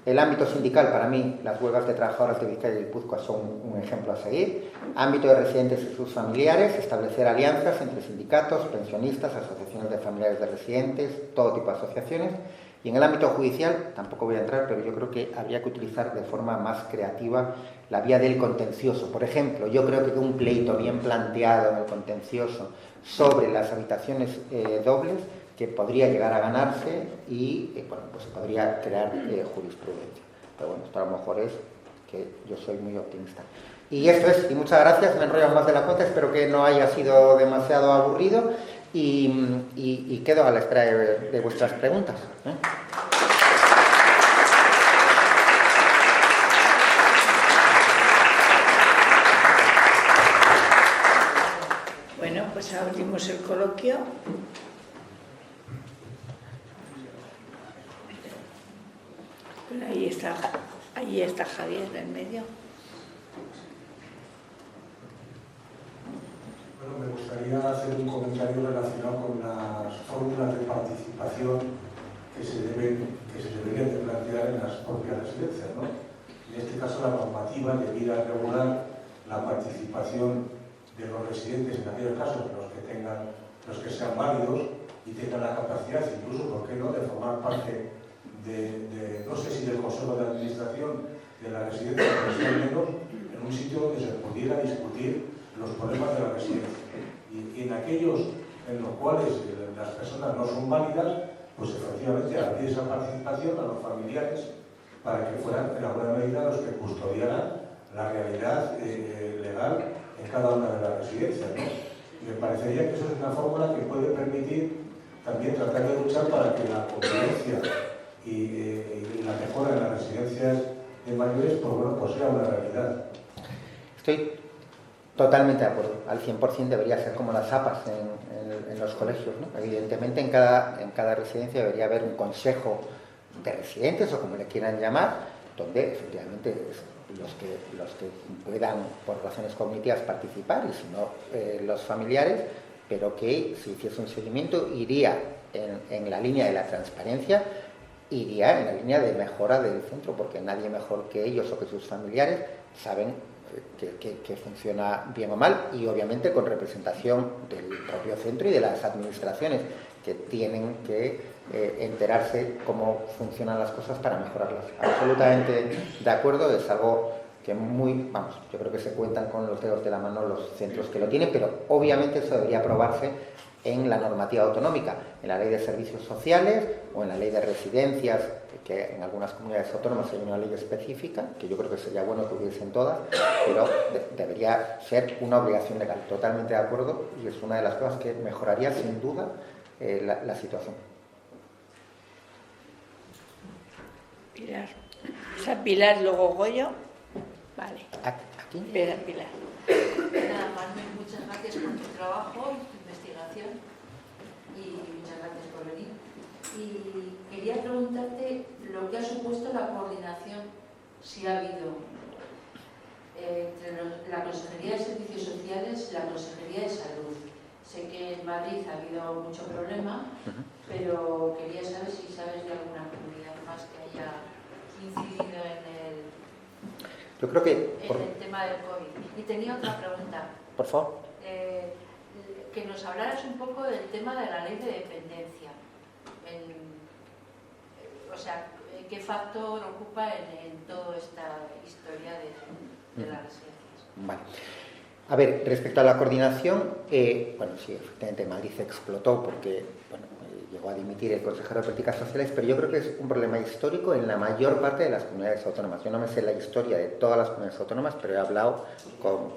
El ámbito sindical, para mí, las huelgas de trabajadoras de Vizcaya y Guipúzcoa son un ejemplo a seguir. Ámbito de residentes y sus familiares, establecer alianzas entre sindicatos, pensionistas, asociaciones de familiares de residentes, todo tipo de asociaciones. Y en el ámbito judicial, tampoco voy a entrar, pero yo creo que habría que utilizar de forma más creativa la vía del contencioso. Por ejemplo, yo creo que un pleito bien planteado en el contencioso sobre las habitaciones dobles, que podría llegar a ganarse y bueno, pues se podría crear jurisprudencia. Pero bueno, esto a lo mejor es que yo soy muy optimista. Y esto es, y muchas gracias, me enrollo más de la cuenta, espero que no haya sido demasiado aburrido y quedo a la espera de vuestras preguntas. Bueno, pues abrimos el coloquio. Bueno, ahí está Javier en medio. Bueno, me gustaría hacer un comentario relacionado con las fórmulas de participación que se deberían de plantear en las propias residencias, ¿no? En este caso, la normativa debiera regular la participación de los residentes, en aquellos casos los que sean válidos y tengan la capacidad, incluso, ¿por qué no?, de formar parte no sé si del Consejo de Administración de la residencia, pero sí al menos en un sitio donde se pudiera discutir los problemas de la residencia. Y en aquellos en los cuales las personas no son válidas, pues efectivamente abrir esa participación a los familiares para que fueran en alguna medida los que custodiaran la realidad legal en cada una de las residencias, ¿no? Y me parecería que eso es una fórmula que puede permitir también tratar de luchar para que la convivencia y la mejora en las residencias de mayores, pues bueno, pues sea una realidad. Estoy totalmente de acuerdo. Al 100% debería ser como las APAs en los colegios, ¿no? Evidentemente en cada residencia debería haber un consejo de residentes, o como le quieran llamar, donde efectivamente los que puedan por razones cognitivas participar, y si no los familiares, pero que si hiciese un seguimiento iría en la línea de la transparencia, iría en la línea de mejora del centro, porque nadie mejor que ellos o que sus familiares saben que funciona bien o mal, y obviamente con representación del propio centro y de las administraciones que tienen que enterarse cómo funcionan las cosas para mejorarlas. Absolutamente de acuerdo, es algo que yo creo que se cuentan con los dedos de la mano los centros que lo tienen, pero obviamente eso debería aprobarse en la normativa autonómica, en la ley de servicios sociales o en la ley de residencias, que en algunas comunidades autónomas hay una ley específica, que yo creo que sería bueno que hubiesen todas, pero debería ser una obligación legal. Totalmente de acuerdo, y es una de las cosas que mejoraría sin duda la situación. Pilar. O sea, Pilar, luego Goyo. Vale. ¿Aquí? Pilar. Nada más, muchas gracias por tu trabajo, tu investigación, y muchas gracias por venir. Y quería preguntarte lo que ha supuesto la coordinación, si ha habido, entre la Consejería de Servicios Sociales y la Consejería de Salud. Sé que en Madrid ha habido mucho problema, pero quería saber si sabes de alguna comunidad más que haya incidido en Yo creo que el tema del COVID. Y tenía otra pregunta. Por favor. Que nos hablaras un poco del tema de la ley de dependencia. O sea, ¿qué factor ocupa en toda esta historia de las residencias? Vale. A ver, respecto a la coordinación, bueno, sí, efectivamente Madrid explotó porque, bueno, llegó a dimitir el consejero de Políticas Sociales, pero yo creo que es un problema histórico en la mayor parte de las comunidades autónomas. Yo no me sé la historia de todas las comunidades autónomas, pero he hablado con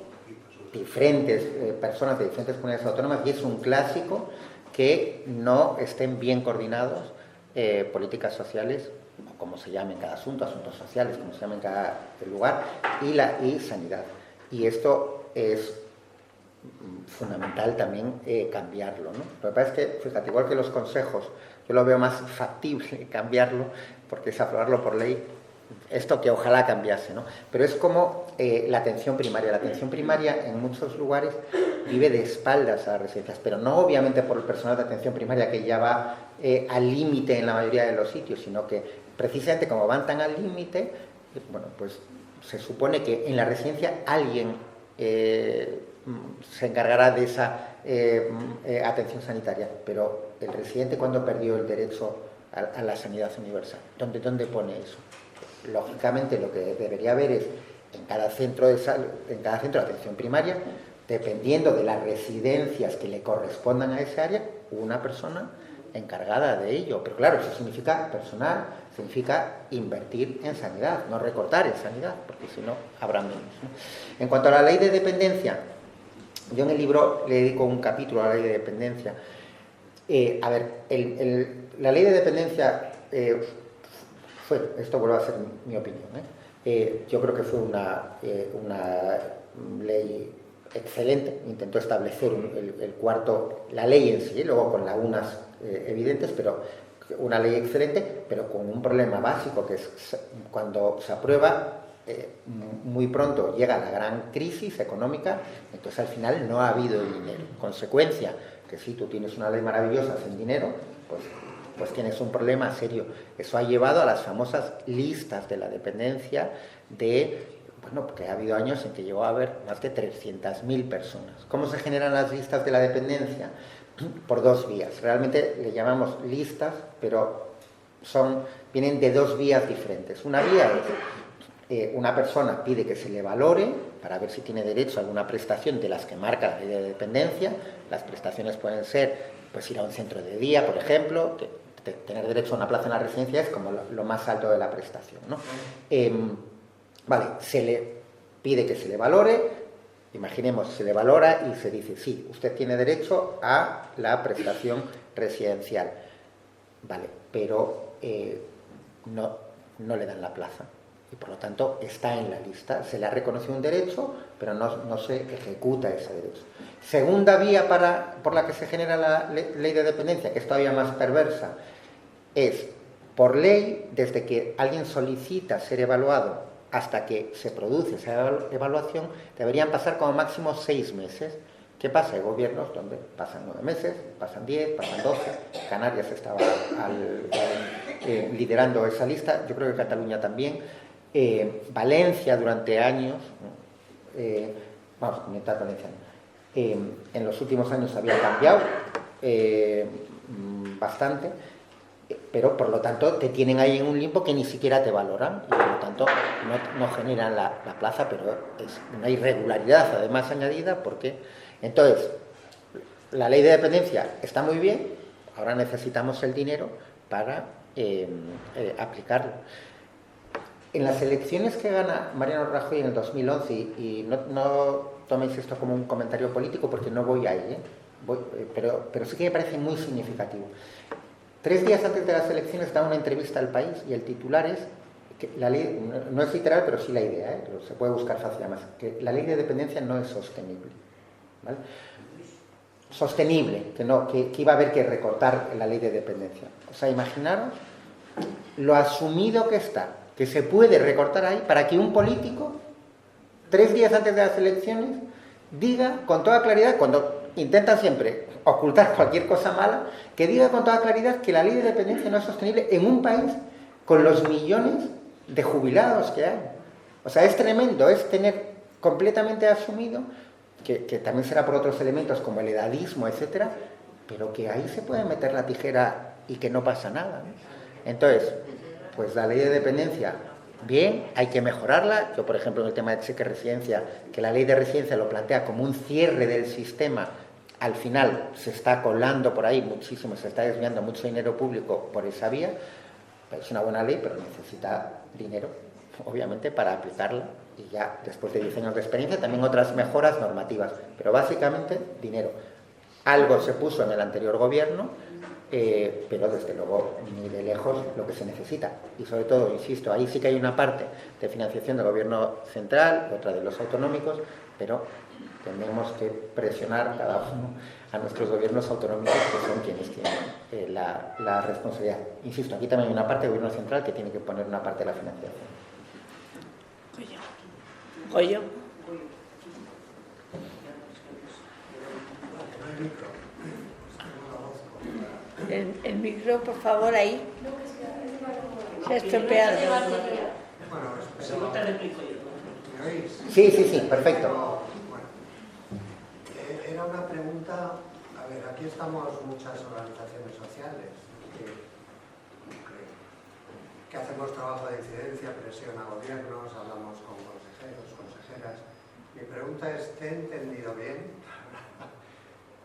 diferentes personas de diferentes comunidades autónomas, y es un clásico que no estén bien coordinados políticas sociales, o como se llame en cada asuntos sociales, como se llame en cada lugar, y sanidad. Y esto es fundamental también cambiarlo, ¿no? Lo que pasa es que, fíjate, igual que los consejos, yo lo veo más factible cambiarlo, porque es aprobarlo por ley, esto que ojalá cambiase, ¿no? Pero es como la atención primaria. La atención primaria en muchos lugares vive de espaldas a las residencias, pero no obviamente por el personal de atención primaria que ya va al límite en la mayoría de los sitios, sino que precisamente como van tan al límite, bueno, pues se supone que en la residencia alguien se encargará de esa atención sanitaria, pero el residente, ¿cuándo perdió el derecho a la sanidad universal? ¿Dónde pone eso? Lógicamente lo que debería haber es en cada centro de atención primaria, dependiendo de las residencias que le correspondan a esa área, una persona encargada de ello. Pero claro, eso significa personal, significa invertir en sanidad, no recortar en sanidad, porque si no habrá menos, ¿no? En cuanto a la ley de dependencia, yo en el libro le dedico un capítulo a la ley de dependencia. A ver, la ley de dependencia esto vuelve a ser mi opinión, yo creo que fue una ley excelente, intentó establecer la ley en sí, luego con lagunas evidentes, pero una ley excelente, pero con un problema básico, que es cuando se aprueba, muy pronto llega la gran crisis económica, entonces al final no ha habido dinero. Consecuencia, que si tú tienes una ley maravillosa sin dinero, pues tienes un problema serio. Eso ha llevado a las famosas listas de la dependencia porque ha habido años en que llegó a haber más de 300.000 personas. ¿Cómo se generan las listas de la dependencia? Por dos vías. Realmente le llamamos listas, pero vienen de dos vías diferentes. Una vía es una persona pide que se le valore para ver si tiene derecho a alguna prestación de las que marca la ley de dependencia. Las prestaciones pueden ser pues ir a un centro de día, por ejemplo, tener derecho a una plaza en la residencia es como lo más alto de la prestación, ¿no? Vale, se le pide que se le valore, imaginemos, se le valora y se dice, sí, usted tiene derecho a la prestación residencial, vale, pero no le dan la plaza y por lo tanto está en la lista, se le ha reconocido un derecho, pero no se ejecuta ese derecho. Segunda vía por la que se genera la ley de dependencia, que es todavía más perversa, es por ley, desde que alguien solicita ser evaluado hasta que se produce esa evaluación, deberían pasar como máximo 6 meses. ¿Qué pasa? Hay gobiernos donde pasan 9 meses, pasan 10, pasan 12. Canarias estaba liderando esa lista, yo creo que Cataluña también. Valencia durante años, Comunidad Valenciana, en los últimos años había cambiado bastante, pero por lo tanto te tienen ahí en un limbo que ni siquiera te valoran y por lo tanto no generan la plaza, pero es una irregularidad además añadida porque entonces la ley de dependencia está muy bien, ahora necesitamos el dinero para aplicarlo. En las elecciones que gana Mariano Rajoy en el 2011, y no toméis esto como un comentario político porque no voy ahí, pero sí que me parece muy significativo. 3 días antes de las elecciones da una entrevista al País y el titular es que la ley, no es literal, pero sí la idea, se puede buscar fácil además, que la ley de dependencia no es sostenible, ¿vale? Sostenible, que iba a haber que recortar la ley de dependencia. O sea, imaginaros lo asumido que está, que se puede recortar ahí para que un político, 3 días antes de las elecciones, diga con toda claridad, cuando intentan siempre ocultar cualquier cosa mala, que diga con toda claridad que la ley de dependencia no es sostenible en un país con los millones de jubilados que hay. O sea, es tremendo, es tener completamente asumido, que también será por otros elementos como el edadismo, etcétera, pero que ahí se puede meter la tijera y que no pasa nada, ¿no? Entonces, pues la ley de dependencia, bien, hay que mejorarla. Yo, por ejemplo, en el tema de cheque residencia, que la ley de residencia lo plantea como un cierre del sistema, al final se está colando por ahí muchísimo, se está desviando mucho dinero público por esa vía. Es una buena ley, pero necesita dinero, obviamente, para aplicarla. Y ya, después de 10 años de experiencia, también otras mejoras normativas. Pero básicamente, dinero. Algo se puso en el anterior gobierno, pero desde luego ni de lejos lo que se necesita. Y sobre todo, insisto, ahí sí que hay una parte de financiación del gobierno central, otra de los autonómicos, pero tenemos que presionar cada uno a nuestros gobiernos autonómicos, que son quienes tienen la responsabilidad. Insisto, aquí también hay una parte del gobierno central que tiene que poner una parte de la financiación. Goyo. El micro, por favor, ahí. Se ha estropeado. Sí, perfecto. Era una pregunta, a ver, aquí estamos muchas organizaciones sociales que hacemos trabajo de incidencia, presión a gobiernos, hablamos con consejeros, consejeras. Mi pregunta es, ¿te he entendido bien?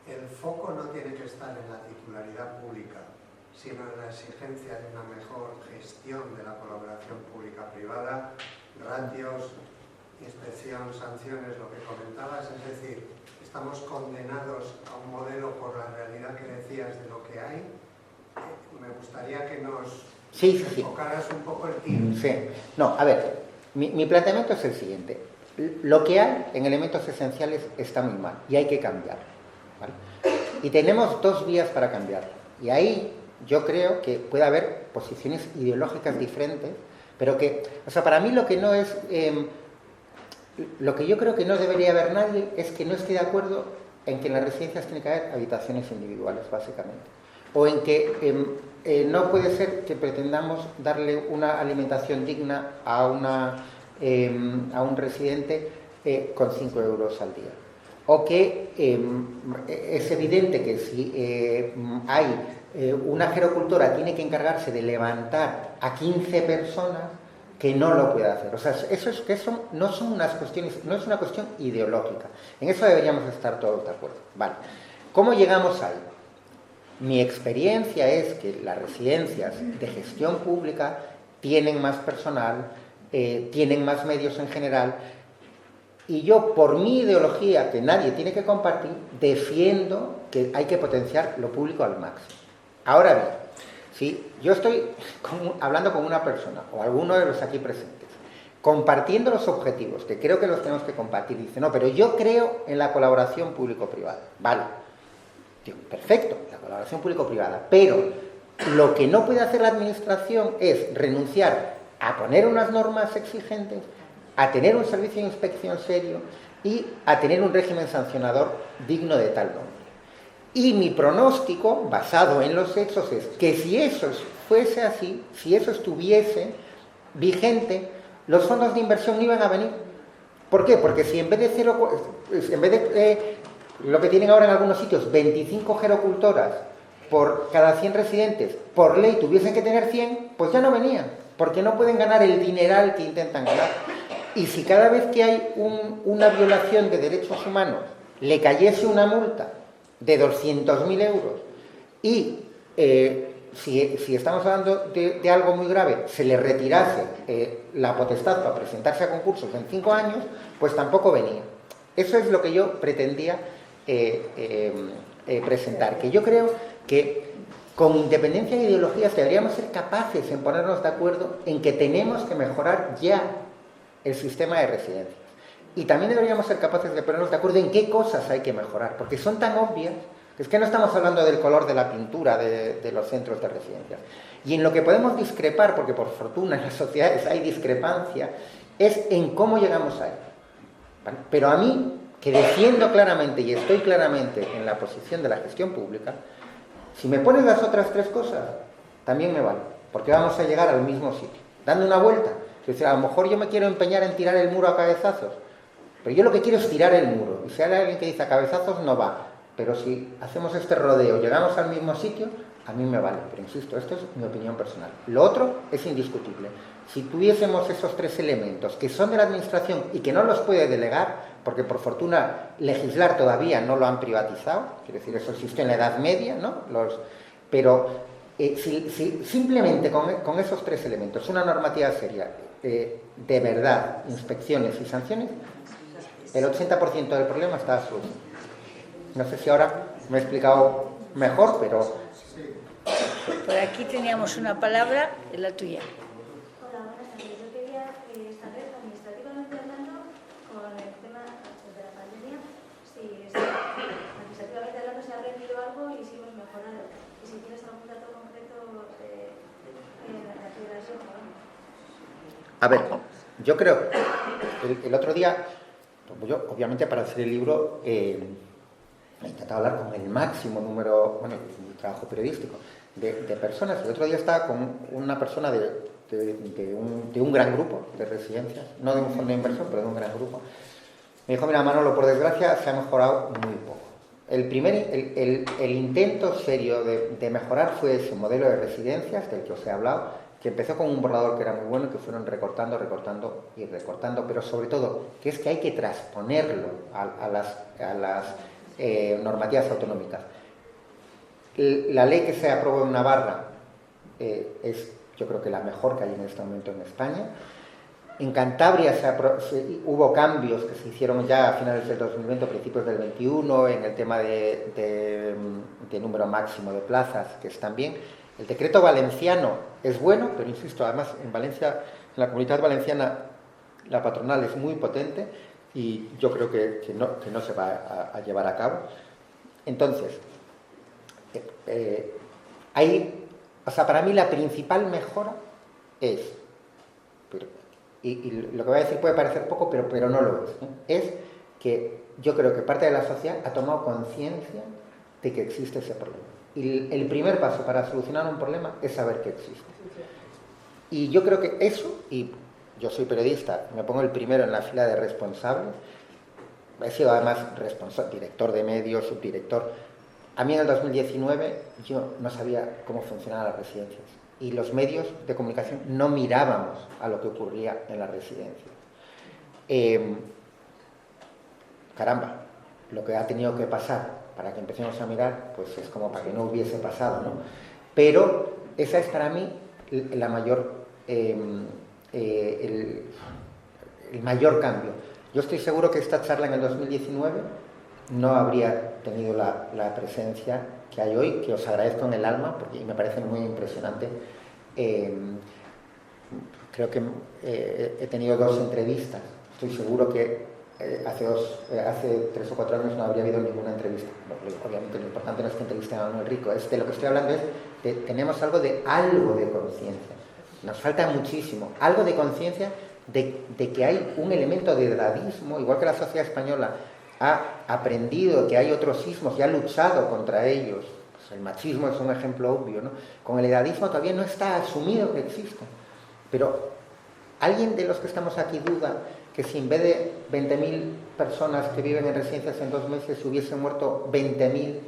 El foco no tiene que estar en la titularidad pública, sino en la exigencia de una mejor gestión de la colaboración pública-privada, ratios, inspección, sanciones, lo que comentabas, es decir, estamos condenados a un modelo por la realidad que decías de lo que hay. Me gustaría que nos enfocaras un poco el tiro. Sí. No, a ver, mi planteamiento es el siguiente. Lo que hay en elementos esenciales está muy mal y hay que cambiarlo, ¿vale? Y tenemos 2 vías para cambiarlo. Y ahí yo creo que puede haber posiciones ideológicas diferentes, pero que, o sea, para mí lo que no es... lo que yo creo que no debería haber nadie es que no esté de acuerdo en que en las residencias tiene que haber habitaciones individuales, básicamente. O en que no puede ser que pretendamos darle una alimentación digna a un residente con 5 euros al día. O que es evidente que si hay una gerocultora tiene que encargarse de levantar a 15 personas, que no lo puede hacer. O sea, eso no son unas cuestiones, no es una cuestión ideológica. En eso deberíamos estar todos de acuerdo. Vale. ¿Cómo llegamos ahí? Mi experiencia es que las residencias de gestión pública tienen más personal, tienen más medios en general, y yo, por mi ideología, que nadie tiene que compartir, defiendo que hay que potenciar lo público al máximo. Ahora bien, si yo estoy hablando con una persona, o alguno de los aquí presentes, compartiendo los objetivos, que creo que los tenemos que compartir, dice, no, pero yo creo en la colaboración público-privada. Vale, digo, perfecto, la colaboración público-privada, pero lo que no puede hacer la administración es renunciar a poner unas normas exigentes, a tener un servicio de inspección serio y a tener un régimen sancionador digno de tal nombre. Y mi pronóstico, basado en los hechos, es que si eso fuese así, si eso estuviese vigente, los fondos de inversión no iban a venir. ¿Por qué? Porque si en vez de lo que tienen ahora en algunos sitios, 25 gerocultoras por cada 100 residentes, por ley tuviesen que tener 100, pues ya no venían, porque no pueden ganar el dineral que intentan ganar. Y si cada vez que hay una violación de derechos humanos le cayese una multa de 200.000 euros y si estamos hablando de algo muy grave, se le retirase la potestad para presentarse a concursos en 5 años, pues tampoco venía. Eso es lo que yo pretendía presentar, que yo creo que con independencia de ideologías deberíamos ser capaces en ponernos de acuerdo en que tenemos que mejorar ya el sistema de residencias. Y también deberíamos ser capaces de ponernos de acuerdo en qué cosas hay que mejorar, porque son tan obvias que es que no estamos hablando del color de la pintura de los centros de residencias. Y en lo que podemos discrepar, porque por fortuna en las sociedades hay discrepancia, es en cómo llegamos ahí. ¿Vale? Pero a mí, que defiendo claramente y estoy claramente en la posición de la gestión pública, si me pones las otras 3 cosas, también me vale, porque vamos a llegar al mismo sitio, dando una vuelta. Es decir, a lo mejor yo me quiero empeñar en tirar el muro a cabezazos, pero yo lo que quiero es tirar el muro. Y si hay alguien que dice a cabezazos, no va. Pero si hacemos este rodeo, llegamos al mismo sitio, a mí me vale. Pero insisto, esto es mi opinión personal. Lo otro es indiscutible. Si tuviésemos esos 3 elementos que son de la administración y que no los puede delegar, porque por fortuna legislar todavía no lo han privatizado, quiero decir, eso existió en la Edad Media, ¿no? Pero si simplemente con esos 3 elementos, una normativa seria, de verdad, inspecciones y sanciones, el 80% del problema está solucionado. No sé si ahora me he explicado mejor, pero... Por aquí teníamos una palabra, es la tuya. Hola, buenas tardes. Yo quería saber, administrativamente hablando, con el tema de la pandemia, si administrativamente hablando se ha aprendido algo y si hemos mejorado. Y si tienes algún dato concreto en la federación. A ver, yo creo, el otro día, yo obviamente para hacer el libro he intentado hablar con el máximo número, bueno, mi trabajo periodístico, de personas. El otro día estaba con una persona de un gran grupo de residencias, no de un fondo de inversión, pero de un gran grupo. Me dijo, mira, Manolo, por desgracia se ha mejorado muy poco. El intento serio de mejorar fue ese modelo de residencias del que os he hablado, que empezó con un borrador que era muy bueno y que fueron recortando, pero sobre todo que es que hay que transponerlo a las normativas autonómicas. La ley que se aprobó en Navarra es, yo creo que la mejor que hay en este momento en España. En Cantabria hubo cambios que se hicieron ya a finales del 2020, principios del 21, en el tema de número máximo de plazas, que están bien. El decreto valenciano es bueno, pero insisto, además en Valencia, en la Comunidad Valenciana, la patronal es muy potente y yo creo que no se va a llevar a cabo. Entonces, para mí la principal mejora es, y lo que voy a decir puede parecer poco, pero no lo es que yo creo que parte de la sociedad ha tomado conciencia de que existe ese problema. Y el primer paso para solucionar un problema es saber que existe. Y yo creo que eso, y yo soy periodista, me pongo el primero en la fila de responsables, he sido además director de medios, subdirector. a mí en el 2019 yo no sabía cómo funcionaban las residencias y los medios de comunicación no mirábamos a lo que ocurría en las residencias. Caramba, lo que ha tenido que pasar para que empecemos a mirar, pues es como para que no hubiese pasado, ¿no? Pero esa es para mí la mayor, el mayor cambio. Yo estoy seguro que esta charla en el 2019 no habría tenido la presencia que hay hoy, que os agradezco en el alma, porque me parece muy impresionante. Creo que he tenido 2 entrevistas. Estoy seguro que hace 3 o 4 años no habría habido ninguna entrevista. Obviamente lo importante no es que entrevisten a Manuel Rico, de lo que estoy hablando es que tenemos algo de conciencia. Nos falta muchísimo, algo de conciencia de que hay un elemento de edadismo, igual que la sociedad española ha aprendido que hay otros sismos y ha luchado contra ellos. Pues el machismo es un ejemplo obvio, ¿no? Con el edadismo todavía no está asumido que existe. Pero ¿alguien de los que estamos aquí duda que si en vez de 20.000 personas que viven en residencias en 2 meses hubiesen muerto 20.000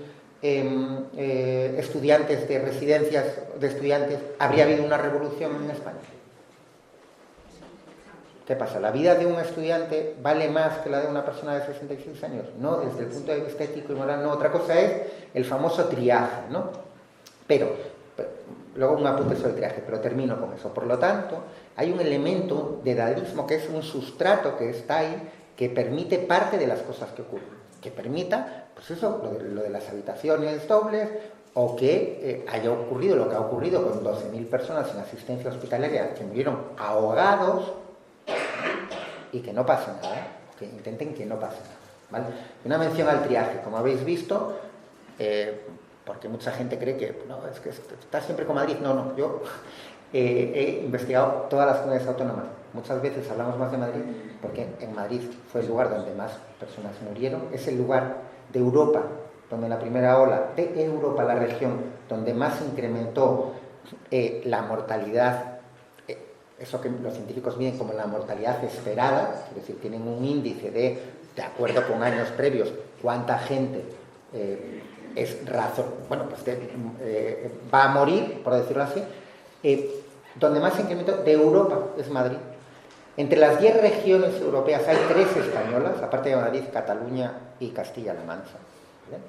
estudiantes de residencias de estudiantes, habría habido una revolución en España? ¿Qué pasa? ¿La vida de un estudiante vale más que la de una persona de 66 años? No, desde el punto de vista ético y moral no. Otra cosa es el famoso triaje, ¿no? Pero luego un apunte sobre el triaje, pero termino con eso. Por lo tanto, hay un elemento de edadismo que es un sustrato que está ahí, que permite parte de las cosas que ocurren. Que permita, pues eso, lo de las habitaciones dobles, o que haya ocurrido lo que ha ocurrido con 12.000 personas en asistencia hospitalaria que murieron ahogados, y que no pase nada, que intenten que no pase nada, ¿vale? Una mención al triaje, como habéis visto, porque mucha gente cree que no, es que está siempre con Madrid. No, yo he investigado todas las comunidades autónomas. Muchas veces hablamos más de Madrid porque en Madrid fue el lugar donde más personas murieron, es el lugar de Europa donde en la primera ola de Europa, la región donde más incrementó la mortalidad. Eso que los científicos miden como la mortalidad esperada, es decir, tienen un índice de acuerdo con años previos, cuánta gente va a morir, por decirlo así. Donde más incremento de Europa es Madrid. Entre las 10 regiones europeas hay 3 españolas, aparte de Madrid, Cataluña y Castilla-La Mancha, ¿vale?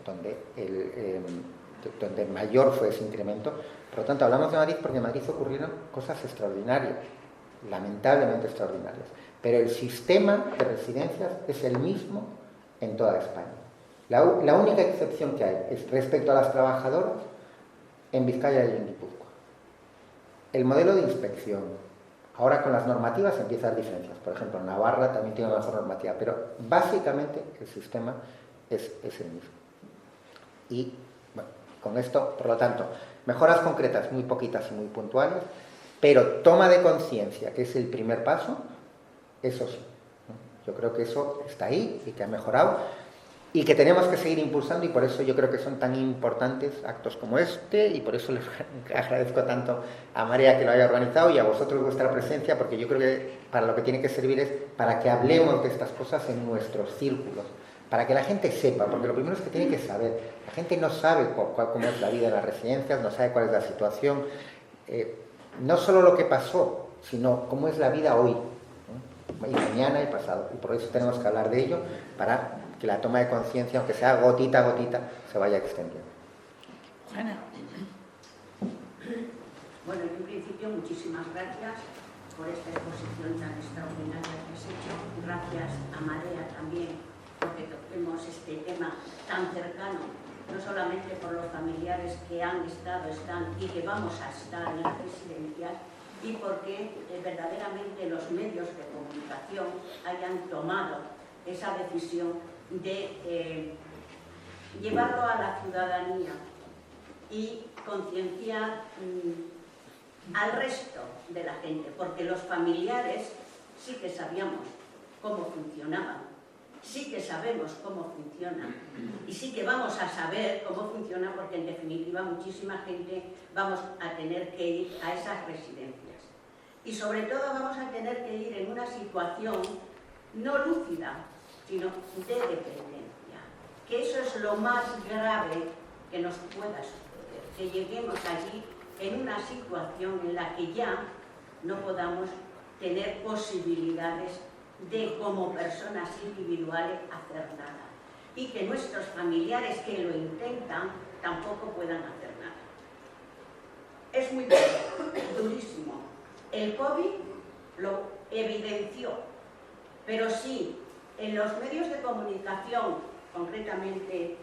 Donde mayor fue ese incremento. Por lo tanto, hablamos de Madrid porque en Madrid ocurrieron cosas extraordinarias, lamentablemente extraordinarias, pero el sistema de residencias es el mismo en toda España. La única excepción que hay es respecto a las trabajadoras en Vizcaya y en Guipúzcoa. El modelo de inspección, ahora con las normativas empieza a haber diferencias. Por ejemplo, Navarra también tiene una mejor normativa, pero básicamente el sistema es el mismo. Y bueno, con esto, por lo tanto, mejoras concretas muy poquitas y muy puntuales, pero toma de conciencia, que es el primer paso, eso sí. Yo creo que eso está ahí y que ha mejorado y que tenemos que seguir impulsando, y por eso yo creo que son tan importantes actos como este, y por eso les agradezco tanto a María que lo haya organizado y a vosotros vuestra presencia, porque yo creo que para lo que tiene que servir es para que hablemos de estas cosas en nuestros círculos, para que la gente sepa, porque lo primero es que tiene que saber. La gente no sabe cómo es la vida en las residencias, no sabe cuál es la situación, no solo lo que pasó, sino cómo es la vida hoy, ¿no? Y mañana y pasado, y por eso tenemos que hablar de ello, para que la toma de conciencia, aunque sea gotita a gotita, se vaya extendiendo. Ana. Bueno, en principio, muchísimas gracias por esta exposición tan extraordinaria que has hecho. Gracias a Marea también, porque toquemos este tema tan cercano, no solamente por los familiares que han estado, están y que vamos a estar en las residencias, y porque verdaderamente los medios de comunicación hayan tomado esa decisión de llevarlo a la ciudadanía y concienciar al resto de la gente, porque los familiares sí que sabíamos cómo funcionaban, sí que sabemos cómo funcionan y sí que vamos a saber cómo funciona, porque en definitiva muchísima gente vamos a tener que ir a esas residencias y sobre todo vamos a tener que ir en una situación no lúcida, sino de dependencia, que eso es lo más grave que nos pueda suceder, que lleguemos allí en una situación en la que ya no podamos tener posibilidades de, como personas individuales, hacer nada. Y que nuestros familiares que lo intentan tampoco puedan hacer nada. Es muy durísimo. El COVID lo evidenció, pero si en los medios de comunicación, concretamente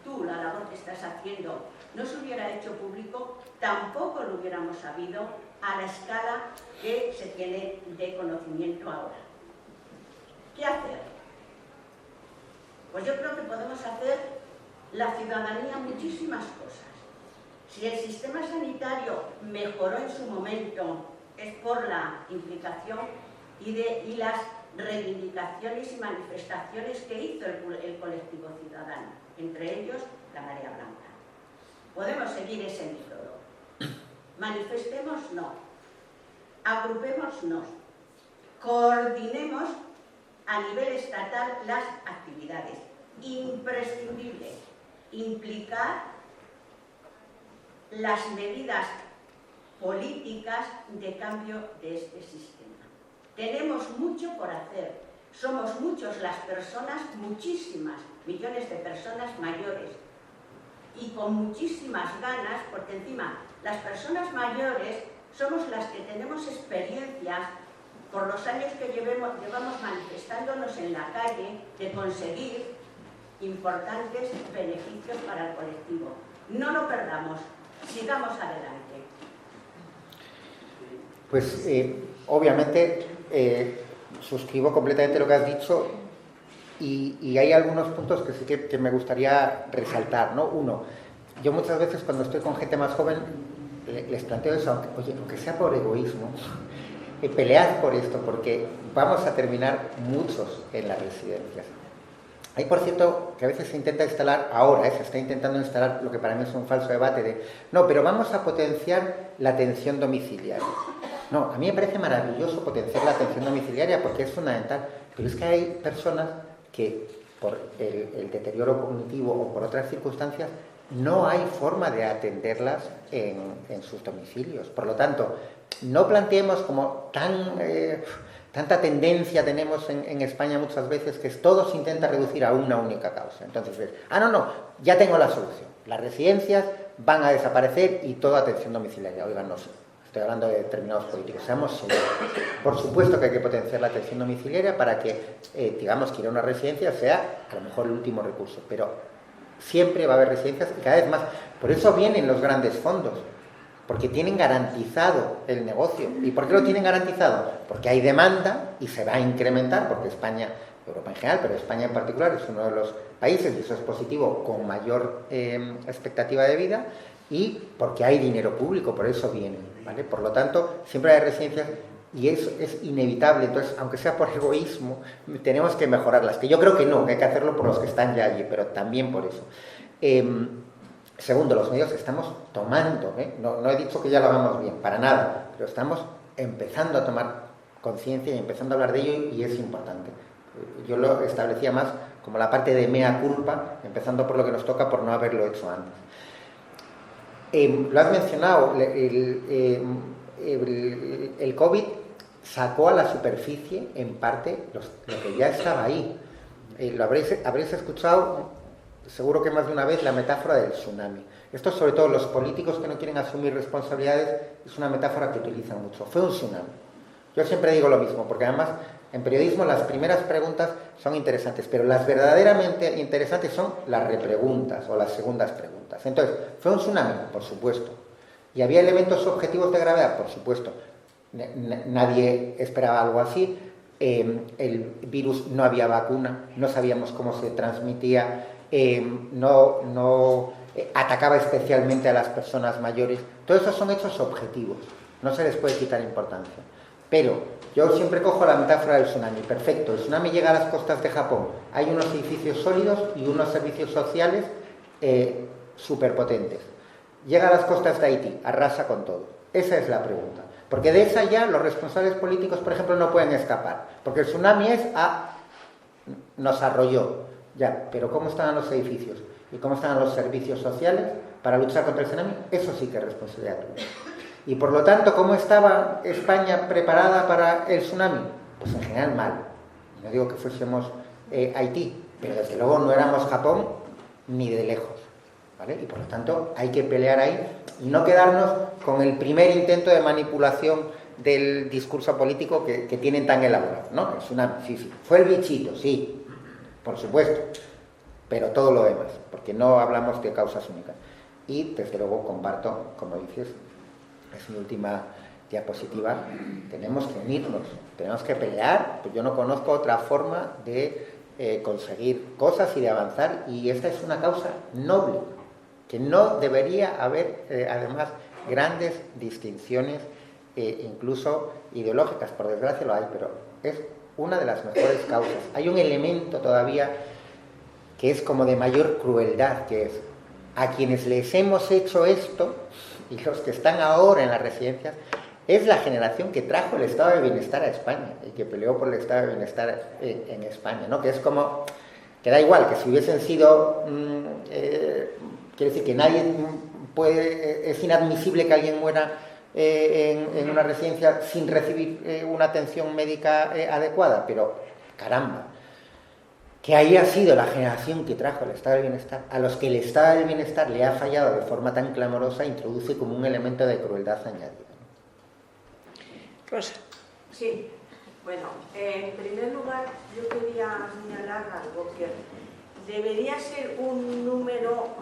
tú, la labor que estás haciendo, no se hubiera hecho público, tampoco lo hubiéramos sabido a la escala que se tiene de conocimiento ahora. ¿Qué hacer? Pues yo creo que podemos hacer la ciudadanía muchísimas cosas. Si el sistema sanitario mejoró en su momento, es por la implicación y las reivindicaciones y manifestaciones que hizo el colectivo ciudadano, entre ellos la Marea Blanca. Podemos seguir ese método. Manifestémonos, agrupémonos, coordinemos a nivel estatal las actividades. Imprescindible implicar las medidas políticas de cambio de este sistema. Tenemos mucho por hacer. Somos muchos las personas, muchísimas, millones de personas mayores y con muchísimas ganas, porque encima las personas mayores somos las que tenemos experiencias por los años que llevamos manifestándonos en la calle de conseguir importantes beneficios para el colectivo. No lo perdamos, sigamos adelante. Pues obviamente suscribo completamente lo que has dicho y hay algunos puntos que sí que me gustaría resaltar, ¿no? Uno, yo muchas veces cuando estoy con gente más joven les planteo eso, aunque sea por egoísmo, pelead por esto, porque vamos a terminar muchos en las residencias. Hay, por cierto, que a veces se intenta instalar, ahora se está intentando instalar lo que para mí es un falso debate de, no, pero vamos a potenciar la atención domiciliaria. No, a mí me parece maravilloso potenciar la atención domiciliaria porque es fundamental, pero es que hay personas que por el deterioro cognitivo o por otras circunstancias no hay forma de atenderlas en sus domicilios. Por lo tanto, no planteemos como tanta tendencia tenemos en España muchas veces que todo se intenta reducir a una única causa. Entonces, no, ya tengo la solución. Las residencias van a desaparecer y toda atención domiciliaria. Oigan, no sé, estoy hablando de determinados políticos. Seamos serios. Por supuesto que hay que potenciar la atención domiciliaria para que, digamos, que ir a una residencia sea a lo mejor el último recurso. Pero siempre va a haber residencias y cada vez más. Por eso vienen los grandes fondos. Porque tienen garantizado el negocio. ¿Y por qué lo tienen garantizado? Porque hay demanda y se va a incrementar, porque España, Europa en general, pero España en particular es uno de los países, y eso es positivo, con mayor expectativa de vida, y porque hay dinero público, por eso vienen, ¿vale? Por lo tanto, siempre hay residencias y eso es inevitable. Entonces, aunque sea por egoísmo, tenemos que mejorarlas. Que yo creo que no, que hay que hacerlo por los que están ya allí, pero también por eso. Segundo, los medios estamos tomando, no he dicho que ya lo hagamos bien, para nada, pero estamos empezando a tomar conciencia y empezando a hablar de ello y es importante. Yo lo establecía más como la parte de mea culpa, empezando por lo que nos toca por no haberlo hecho antes. Lo has mencionado, el COVID sacó a la superficie, en parte, lo que ya estaba ahí. Lo habréis escuchado seguro que más de una vez, la metáfora del tsunami. Esto, sobre todo los políticos que no quieren asumir responsabilidades, es una metáfora que utilizan mucho. Fue un tsunami. Yo siempre digo lo mismo, porque además en periodismo las primeras preguntas son interesantes, pero las verdaderamente interesantes son las repreguntas o las segundas preguntas. Entonces, ¿fue un tsunami? Por supuesto. ¿Y había elementos objetivos de gravedad? Por supuesto. Nadie esperaba algo así. El virus, no había vacuna, no sabíamos cómo se transmitía, no atacaba especialmente a las personas mayores. Todos esos son hechos objetivos, no se les puede quitar importancia. Pero yo siempre cojo la metáfora del tsunami. Perfecto, el tsunami llega a las costas de Japón, hay unos edificios sólidos y unos servicios sociales superpotentes. Llega a las costas de Haití, arrasa con todo. Esa es la pregunta. Porque de esa ya los responsables políticos, por ejemplo, no pueden escapar. Porque el tsunami nos arrolló. Ya, pero ¿cómo estaban los edificios? ¿Y cómo estaban los servicios sociales para luchar contra el tsunami? Eso sí que es responsabilidad tuya. Y por lo tanto, ¿cómo estaba España preparada para el tsunami? Pues en general mal. No digo que fuésemos Haití, pero desde luego no éramos Japón ni de lejos, ¿vale? Y por lo tanto hay que pelear ahí y no quedarnos con el primer intento de manipulación del discurso político que tienen tan elaborado, ¿no? El tsunami, sí. Fue el bichito, sí, por supuesto, pero todo lo demás, porque no hablamos de causas únicas. Y desde luego comparto, como dices, es mi última diapositiva, tenemos que unirnos, tenemos que pelear, pues yo no conozco otra forma de conseguir cosas y de avanzar, y esta es una causa noble, que no debería haber además grandes distinciones incluso ideológicas, por desgracia lo hay, pero es una de las mejores causas. Hay un elemento todavía que es como de mayor crueldad, que es a quienes les hemos hecho esto, y los que están ahora en las residencias, es la generación que trajo el estado de bienestar a España y que peleó por el estado de bienestar en España, ¿no? Que es como, que da igual, que si hubiesen sido, quiere decir que nadie puede, es inadmisible que alguien muera en una residencia sin recibir una atención médica adecuada, pero caramba, que haya sido la generación que trajo el estado del bienestar, a los que el estado del bienestar le ha fallado de forma tan clamorosa, introduce como un elemento de crueldad añadido. Rosa. Sí, bueno, en primer lugar yo quería señalar algo, que debería ser un número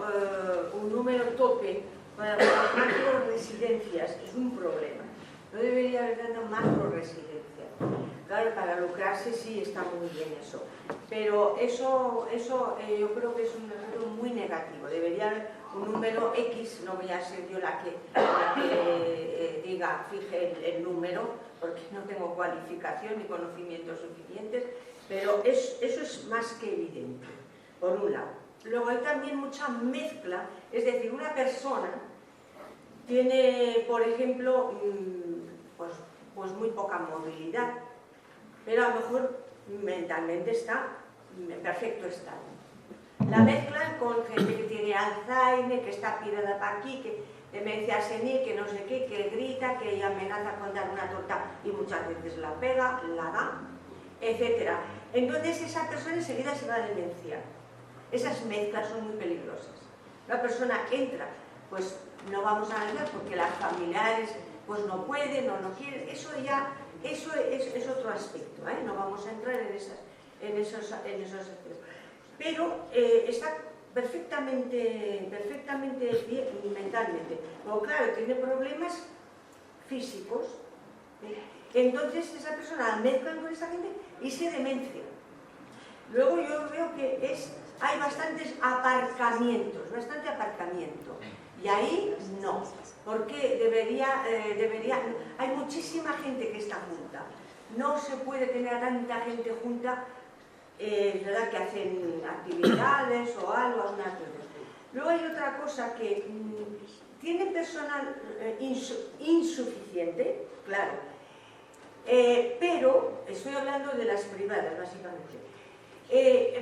tope para las macro-residencias, es un problema. No debería haber tantas macro-residencias. Claro, para lucrarse sí está muy bien eso, pero eso yo creo que es un número muy negativo. Debería haber un número X, no voy a ser yo la que fije el número, porque no tengo cualificación ni conocimientos suficientes, pero eso es más que evidente, por un lado. Luego hay también mucha mezcla, es decir, una persona tiene, por ejemplo, pues muy poca movilidad, pero a lo mejor mentalmente está en perfecto estado. La mezclan con gente que tiene Alzheimer, que está pirada para aquí, que demencia senil, que no sé qué, que grita, que amenaza con dar una torta y muchas veces la pega, la da, etc. Entonces esa persona enseguida se va a demenciar. Esas mezclas son muy peligrosas. Una persona entra, pues no vamos a hablar porque las familiares pues no pueden o no quieren, eso es otro aspecto, ¿eh? No vamos a entrar en esos aspectos. Pero está perfectamente bien mentalmente. Luego, claro, tiene problemas físicos, entonces esa persona la mezclan con esa gente y se demencia. Luego yo veo que hay bastantes aparcamientos, bastante aparcamiento, y ahí no, porque hay muchísima gente que está junta, no se puede tener a tanta gente junta, ¿verdad? Que hacen actividades o algo, algunas cosas. Luego hay otra cosa que tiene personal insuficiente, claro, pero estoy hablando de las privadas básicamente,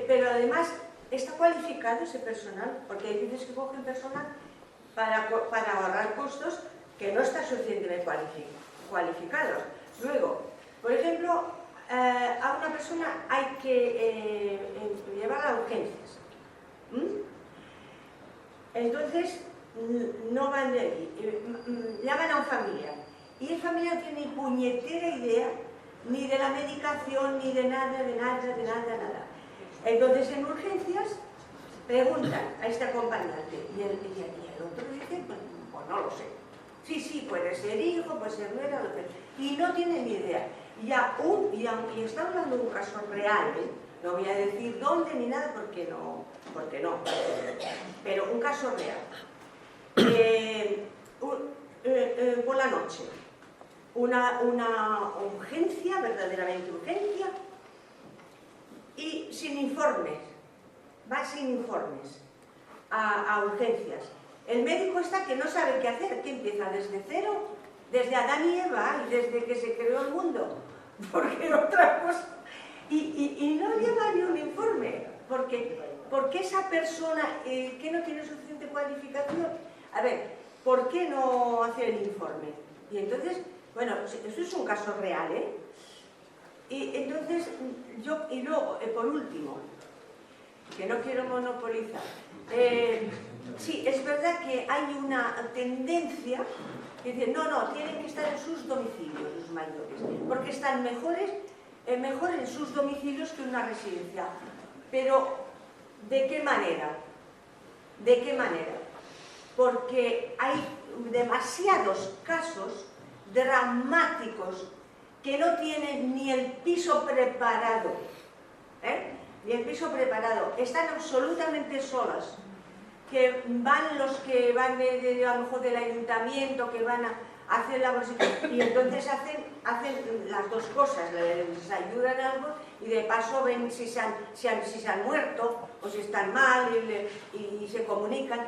pero además está cualificado ese personal, porque hay veces que cogen personal para ahorrar costos que no está suficientemente cualificados. Luego, por ejemplo, a una persona hay que llevarla a urgencias. Entonces, no van de allí, llaman a un familiar. Y el familiar tiene ni puñetera idea ni de la medicación, ni de nada. Entonces, en urgencias, preguntan a este acompañante y el otro dice, pues no lo sé. Sí, puede ser hijo, puede ser nuera, y no tiene ni idea. Y está hablando de un caso real, ¿eh? No voy a decir dónde ni nada porque no, pero un caso real. Por la noche, una urgencia, verdaderamente urgencia, y sin informes, va sin informes a urgencias. El médico está que no sabe qué hacer, que empieza desde cero, desde Adán y Eva y desde que se creó el mundo, porque otra cosa, y no lleva ni un informe. porque esa persona que no tiene suficiente cualificación, a ver, ¿por qué no hacer el informe? Y entonces, bueno, eso es un caso real, ¿eh? Y entonces, y luego, por último, que no quiero monopolizar, sí, es verdad que hay una tendencia que dice, no, tienen que estar en sus domicilios los mayores, porque están mejor en sus domicilios que en una residencia. Pero, ¿de qué manera? ¿De qué manera? Porque hay demasiados casos dramáticos que no tienen ni el piso preparado, ni el piso preparado, están absolutamente solas, que van los que van a lo mejor del ayuntamiento, que van a hacer la bolsita, y entonces hacen las dos cosas, les ayudan algo y de paso ven si se han muerto o si están mal y se comunican.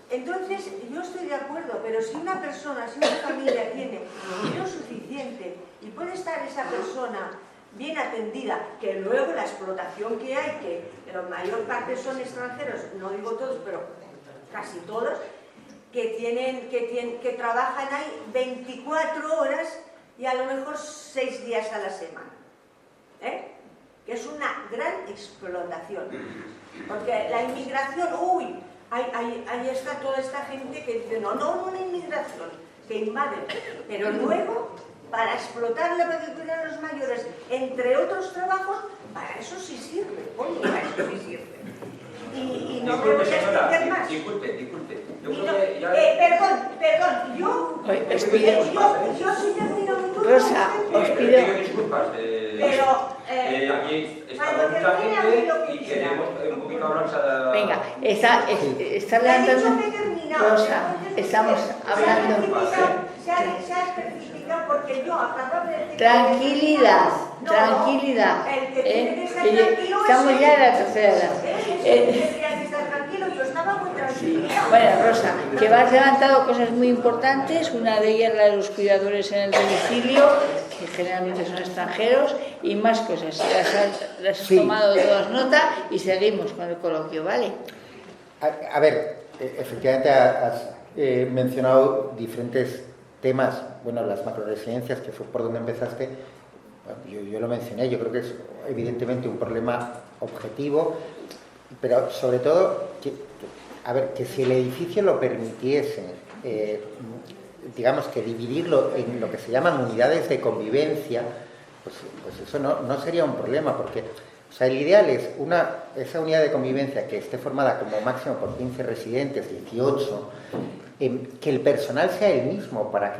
Entonces, yo estoy de acuerdo, pero si una persona, si una familia tiene dinero suficiente y puede estar esa persona bien atendida, que luego la explotación que hay, que la mayor parte son extranjeros, no digo todos, pero casi todos, que trabajan ahí 24 horas y a lo mejor 6 días a la semana, que es una gran explotación, porque la inmigración, ahí está toda esta gente que dice, no una inmigración, que invaden, pero luego, para explotar la agricultura de los mayores, entre otros trabajos, para eso sí sirve, para eso sí sirve. Y no me voy a explicar más. Disculpe. Perdón, yo sí termino mi turno. Rosa, os pido... disculpas, pero... aquí estamos mucha gente y queremos un poquito hablar cada... Venga, está levantando... Rosa, estamos hablando... Se ha especificado porque yo acabo de decir... Tranquilidad. El que tiene que estar tranquilo Estamos ya en la tercera edad. Tendría que estar tranquilo, yo estaba muy tranquila. Bueno, Rosa, que has levantado cosas muy importantes, una de ellas la de los cuidadores en el domicilio, que generalmente son extranjeros, y más cosas. Las has tomado todas nota y seguimos con el coloquio, ¿vale? A ver, efectivamente has mencionado diferentes temas, bueno, las macroresidencias, que fue por donde empezaste. Bueno, yo lo mencioné, yo creo que es evidentemente un problema objetivo, pero sobre todo, que si el edificio lo permitiese, digamos que dividirlo en lo que se llaman unidades de convivencia, pues eso no sería un problema, porque o sea, el ideal es esa unidad de convivencia que esté formada como máximo por 15 residentes, 18, que el personal sea el mismo para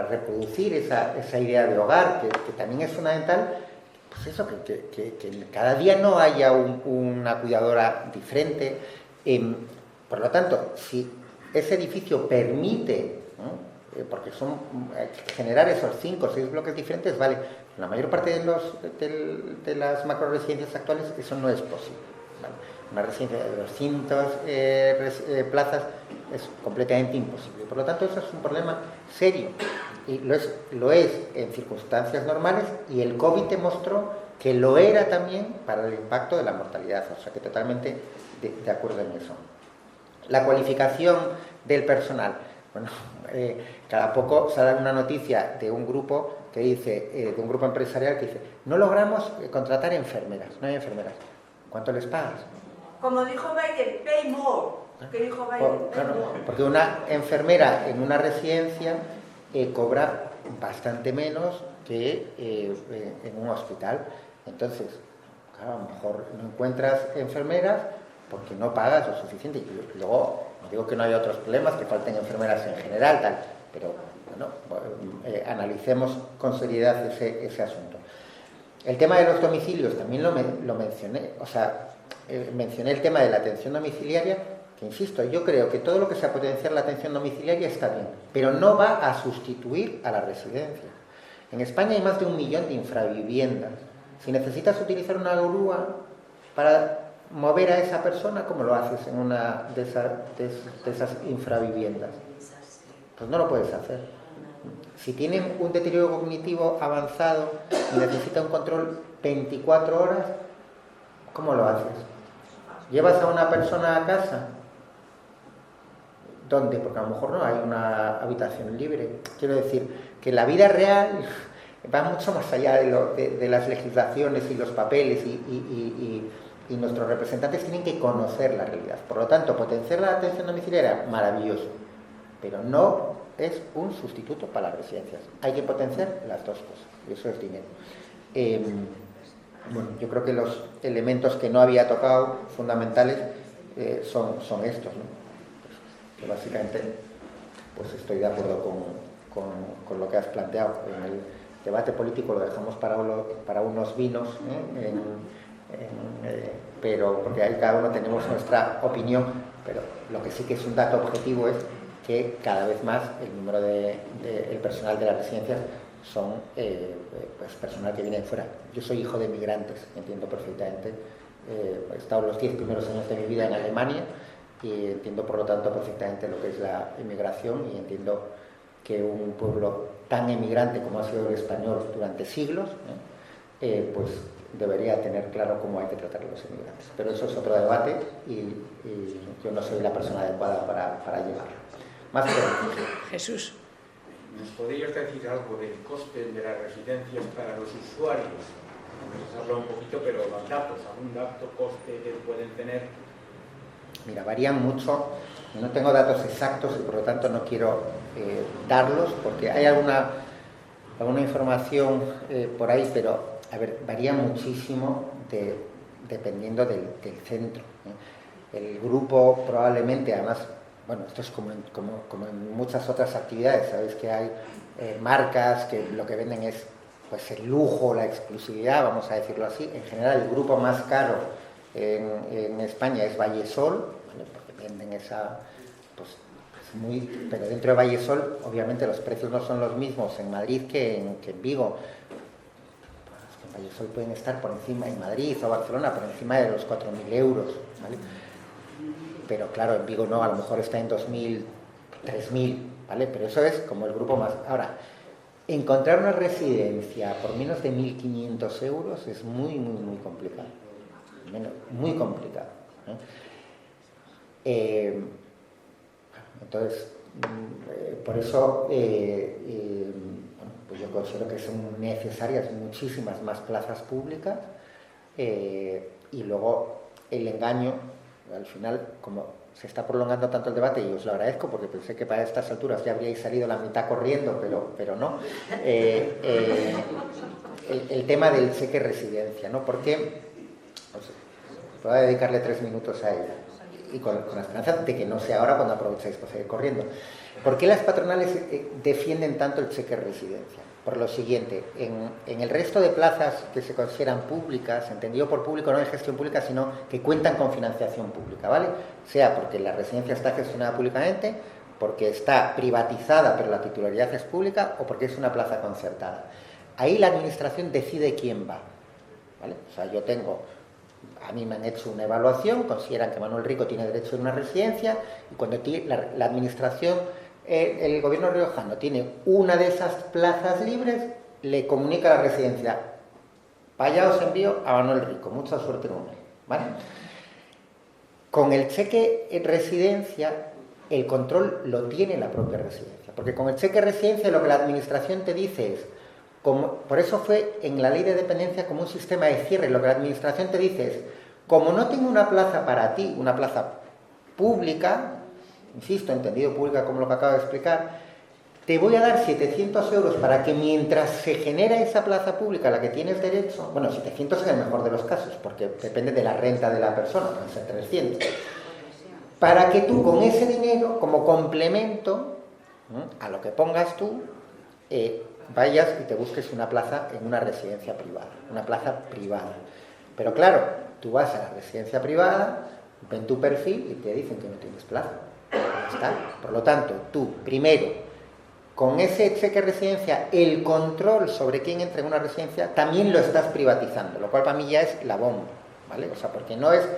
reproducir esa idea de hogar, que también es fundamental, pues eso, que cada día no haya una cuidadora diferente. Por lo tanto, si ese edificio permite, ¿no? Porque generar esos 5 o 6 bloques diferentes, vale, en la mayor parte de las macroresidencias actuales eso no es posible, ¿vale? Una residencia de 200 plazas es completamente imposible. Por lo tanto, eso es un problema serio. Y lo es en circunstancias normales, y el COVID demostró que lo era también para el impacto de la mortalidad. O sea, que totalmente de acuerdo en eso. La cualificación del personal. Bueno, cada poco sale una noticia de un grupo que dice, de un grupo empresarial que dice, no logramos contratar enfermeras, no hay enfermeras. ¿Cuánto les pagas? Como dijo Biden, pay more. ¿Qué dijo Biden? Claro, porque una enfermera en una residencia cobra bastante menos que en un hospital. Entonces, claro, a lo mejor no encuentras enfermeras porque no pagas lo suficiente. Y luego, no digo que no haya otros problemas, que falten enfermeras en general, tal, pero bueno, analicemos con seriedad ese asunto. El tema de los domicilios también lo mencioné, o sea, mencioné el tema de la atención domiciliaria, que insisto, yo creo que todo lo que sea potenciar la atención domiciliaria está bien, pero no va a sustituir a la residencia. En España hay más de 1 millón de infraviviendas. Si necesitas utilizar una grúa para mover a esa persona, ¿cómo lo haces en una de esas infraviviendas? Pues no lo puedes hacer. Si tienen un deterioro cognitivo avanzado y necesita un control 24 horas, ¿Cómo lo haces? ¿Llevas a una persona a casa? ¿Dónde? Porque a lo mejor no hay una habitación libre. Quiero decir que la vida real va mucho más allá de las legislaciones y los papeles y nuestros representantes tienen que conocer la realidad. Por lo tanto, potenciar la atención domiciliaria, maravilloso, pero no es un sustituto para las residencias. Hay que potenciar las dos cosas, y eso es dinero. Bueno, yo creo que los elementos que no había tocado, fundamentales, son estos, ¿no? Que básicamente, pues estoy de acuerdo con lo que has planteado. En el debate político lo dejamos para unos vinos, pero porque ahí cada uno tenemos nuestra opinión, pero lo que sí que es un dato objetivo es que cada vez más el número el personal de las residencias son pues personal que viene de fuera. Yo soy hijo de migrantes, entiendo perfectamente. He estado los 10 primeros años de mi vida en Alemania y entiendo por lo tanto perfectamente lo que es la emigración, y entiendo que un pueblo tan emigrante como ha sido el español durante siglos, pues debería tener claro cómo hay que tratar a los inmigrantes. Pero eso es otro debate y yo no soy la persona adecuada para llevarlo. Más preguntas. Jesús. ¿Nos podrías decir algo del coste de las residencias para los usuarios? Nos has hablado un poquito, pero los datos, algún dato, coste que pueden tener. Mira, varían mucho. No tengo datos exactos y por lo tanto no quiero darlos, porque hay alguna información por ahí, pero a ver, varía muchísimo dependiendo del centro. El grupo probablemente, además, bueno, esto es como en muchas otras actividades, sabéis que hay marcas que lo que venden es pues el lujo, la exclusividad, vamos a decirlo así. En general el grupo más caro en España es Vallesol, ¿vale? Porque venden esa, pues pero dentro de Vallesol obviamente los precios no son los mismos en Madrid que en Vigo. Pues en Vallesol pueden estar por encima, en Madrid o Barcelona, por encima de los 4.000 euros, ¿vale? Pero claro, en Vigo no, a lo mejor está en 2.000, 3.000, ¿vale? Pero eso es como el grupo más. Ahora, encontrar una residencia por menos de 1.500 euros es muy, muy, muy complicado. Muy complicado, entonces, por eso pues yo considero que son necesarias muchísimas más plazas públicas, y luego el engaño, al final, como se está prolongando tanto el debate, y os lo agradezco porque pensé que para estas alturas ya habríais salido la mitad corriendo, pero no, el tema del cheque residencia, ¿no? Porque voy a dedicarle 3 minutos a ella, y con la esperanza de que no sea ahora cuando aprovecháis para seguir corriendo. ¿Por qué las patronales defienden tanto el cheque residencia? Por lo siguiente, en el resto de plazas que se consideran públicas, entendido por público no de gestión pública, sino que cuentan con financiación pública, ¿vale? Sea porque la residencia está gestionada públicamente, porque está privatizada pero la titularidad es pública, o porque es una plaza concertada. Ahí la administración decide quién va, ¿vale? O sea, a mí me han hecho una evaluación, consideran que Manuel Rico tiene derecho a una residencia, y cuando la administración, el gobierno riojano tiene una de esas plazas libres, le comunica a la residencia: vaya, os envío a Manuel Rico, mucha suerte con él, ¿vale? Con el cheque en residencia, el control lo tiene la propia residencia, porque con el cheque residencia lo que la administración te dice es, por eso fue en la ley de dependencia como un sistema de cierre. Lo que la administración te dice es: como no tengo una plaza para ti, una plaza pública, insisto, entendido pública como lo que acabo de explicar, te voy a dar 700 euros para que mientras se genera esa plaza pública a la que tienes derecho, bueno, 700 en el mejor de los casos, porque depende de la renta de la persona, pueden ser 300, para que tú con ese dinero, como complemento a lo que pongas tú, vayas y te busques una plaza en una residencia privada, una plaza privada. Pero claro, tú vas a la residencia privada, ven tu perfil y te dicen que no tienes plaza. Ya está. Por lo tanto, tú, primero, con ese cheque residencia, el control sobre quién entra en una residencia también lo estás privatizando, lo cual para mí ya es la bomba, ¿vale? O sea, porque no es...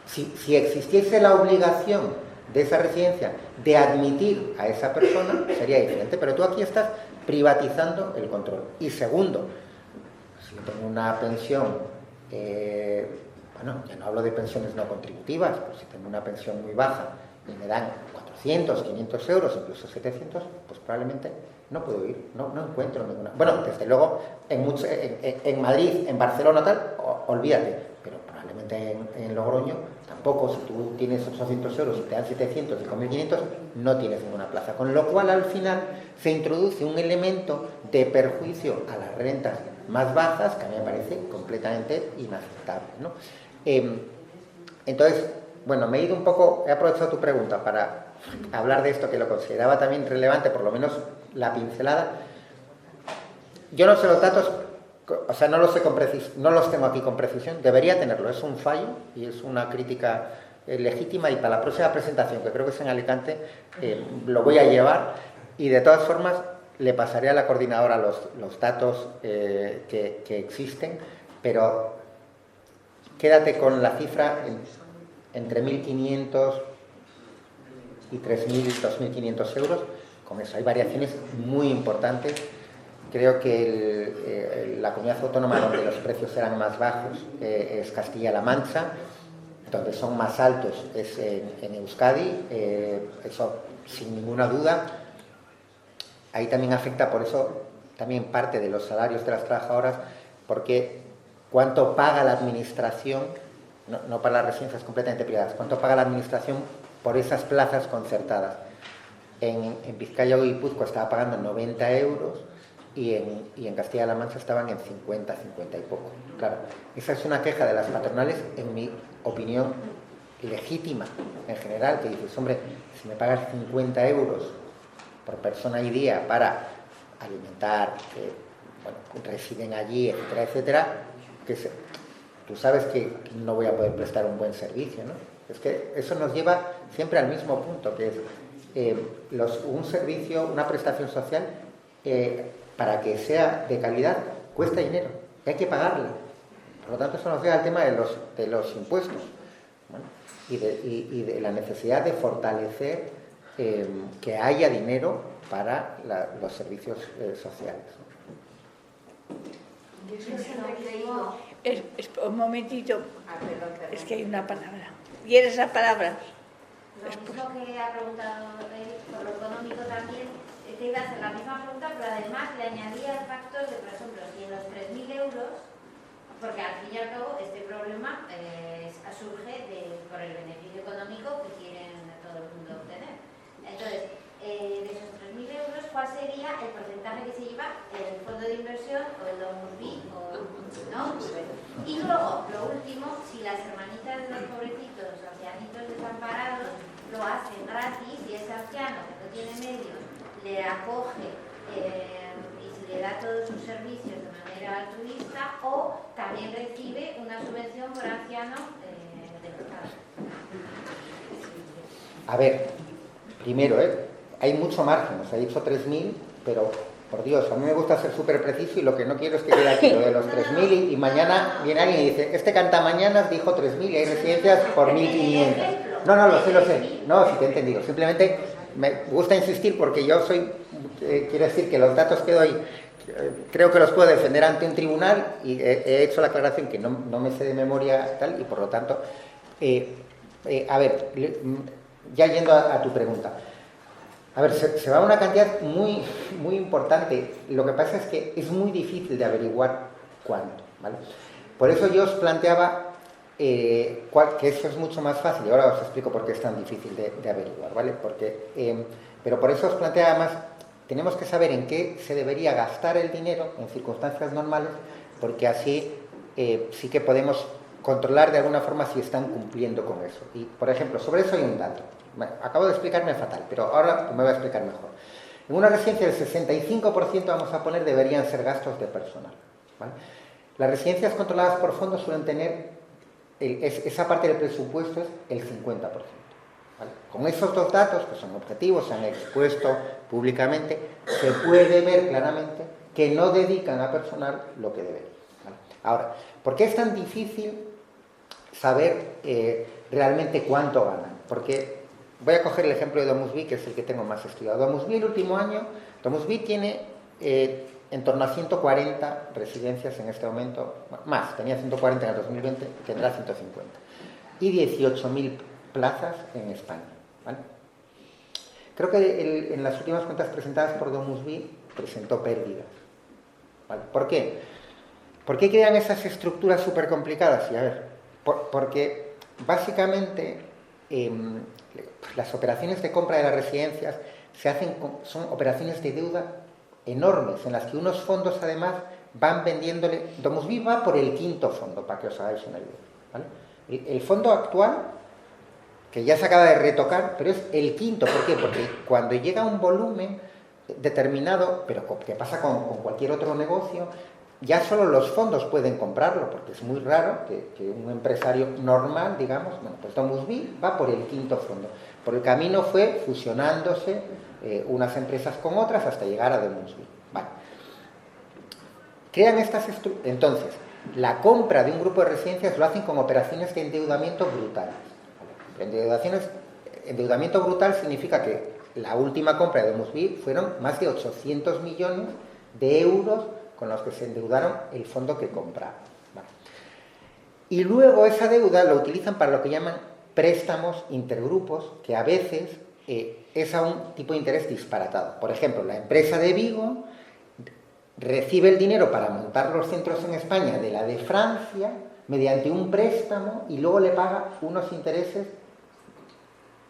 Si existiese la obligación de esa residencia de admitir a esa persona, sería diferente, pero tú aquí estás privatizando el control. Y segundo, si yo tengo una pensión, Bueno, ya no hablo de pensiones no contributivas, pues si tengo una pensión muy baja y me dan 400, 500 euros, incluso 700, pues probablemente no puedo ir, no encuentro ninguna. Bueno, desde luego, en Madrid, en Barcelona, tal, olvídate, pero probablemente en Logroño tampoco. Si tú tienes 800 euros y te dan 700 y 1.500, no tienes ninguna plaza. Con lo cual, al final, se introduce un elemento de perjuicio a las rentas más bajas que a mí me parece completamente inaceptable, ¿no? Entonces, bueno, me he ido un poco, he aprovechado tu pregunta para hablar de esto, que lo consideraba también relevante, por lo menos la pincelada. Yo no sé los datos, o sea, no los tengo aquí con precisión, debería tenerlo, es un fallo y es una crítica legítima, y para la próxima presentación, que creo que es en Alicante, lo voy a llevar, y de todas formas le pasaré a la coordinadora los datos que existen, pero quédate con la cifra entre 1.500 y 3.000, 2.500 euros. Con eso hay variaciones muy importantes. Creo que la comunidad autónoma donde los precios eran más bajos es Castilla-La Mancha, donde son más altos es en Euskadi, eso sin ninguna duda. Ahí también afecta, por eso, también parte de los salarios de las trabajadoras, porque cuánto paga la administración, no para las residencias completamente privadas, cuánto paga la administración por esas plazas concertadas. En Vizcaya o Guipúzcoa estaba pagando 90 euros y en Castilla-La Mancha estaban en 50 y poco. Claro, esa es una queja de las patronales, en mi opinión, legítima en general, que dices, hombre, si me pagas 50 euros por persona y día para alimentar, residen allí, etcétera, etcétera, tú sabes que no voy a poder prestar un buen servicio, ¿no? Es que eso nos lleva siempre al mismo punto, que es un servicio, una prestación social, para que sea de calidad, cuesta dinero, y hay que pagarla. Por lo tanto, eso nos lleva al tema de los impuestos, ¿bueno? y de la necesidad de fortalecer que haya dinero para los servicios sociales. Un momentito, es que hay una palabra. ¿Quieres la palabra? Lo mismo que ha preguntado él, por lo económico también, te iba a hacer la misma pregunta, pero además le añadía el factor de, por ejemplo, si en los 3.000 euros, porque al fin y al cabo este problema surge por el beneficio económico que quieren todo el mundo obtener. Entonces, de esos 3.000 euros, ¿cuál sería el porcentaje que se lleva el fondo de inversión o el DOMURBI? ¿No? Y luego, lo último, si las hermanitas de los pobrecitos, los ancianitos desamparados, lo hacen gratis y ese anciano que no tiene medios le acoge y se le da todos sus servicios de manera altruista, o también recibe una subvención por anciano del Estado. A ver, primero, hay mucho margen, os he dicho 3.000, pero por Dios, a mí me gusta ser súper preciso y lo que no quiero es que quede aquí lo de los 3.000 y mañana viene alguien y dice, este cantamañanas dijo 3.000 y hay residencias por 1.500. No, lo sé. No, sí te he entendido. Simplemente me gusta insistir porque yo quiero decir que los datos que doy creo que los puedo defender ante un tribunal y he hecho la aclaración que no me sé de memoria tal, y por lo tanto, a ver, ya yendo a tu pregunta. A ver, se va una cantidad muy, muy importante. Lo que pasa es que es muy difícil de averiguar cuánto, ¿vale? Por eso yo os planteaba que eso es mucho más fácil, y ahora os explico por qué es tan difícil de averiguar, ¿vale? Pero por eso os planteaba además, tenemos que saber en qué se debería gastar el dinero en circunstancias normales, porque así sí que podemos controlar de alguna forma si están cumpliendo con eso. Y, por ejemplo, sobre eso hay un dato. Acabo de explicarme fatal, pero ahora me voy a explicar mejor. En una residencia el 65%, vamos a poner, deberían ser gastos de personal, ¿vale? Las residencias controladas por fondos suelen tener, esa parte del presupuesto es el 50%. ¿Vale? Con esos dos datos, que son objetivos, se han expuesto públicamente, se puede ver claramente que no dedican a personal lo que deben. ¿Vale? Ahora, ¿por qué es tan difícil saber realmente cuánto ganan? Porque voy a coger el ejemplo de DomusVi, que es el que tengo más estudiado. DomusVi el último año, DomusVi tiene en torno a 140 residencias en este momento, más, tenía 140 en el 2020, tendrá 150. Y 18.000 plazas en España, ¿vale? Creo que en las últimas cuentas presentadas por DomusVi presentó pérdidas, ¿vale? ¿Por qué? ¿Por qué crean esas estructuras súper complicadas? Y a ver, porque básicamente las operaciones de compra de las residencias son operaciones de deuda enormes, en las que unos fondos además van vendiéndole. DomusVi va por el quinto fondo, para que os hagáis una idea, ¿vale? El fondo actual, que ya se acaba de retocar, pero es el quinto. ¿Por qué? Porque cuando llega un volumen determinado, pero que pasa con cualquier otro negocio, ya solo los fondos pueden comprarlo, porque es muy raro que un empresario normal, digamos, bueno, pues DomusVi va por el quinto fondo. Por el camino fue fusionándose unas empresas con otras hasta llegar a DomusVi. Vale. Crean estas estructuras. Entonces, la compra de un grupo de residencias lo hacen con operaciones de endeudamiento brutales. Endeudamiento brutal significa que la última compra de DomusVi fueron más de 800 millones de euros con los que se endeudaron el fondo que compraron. Vale. Y luego esa deuda la utilizan para lo que llaman préstamos intergrupos, que a veces es a un tipo de interés disparatado. Por ejemplo, la empresa de Vigo recibe el dinero para montar los centros en España de la de Francia mediante un préstamo y luego le paga unos intereses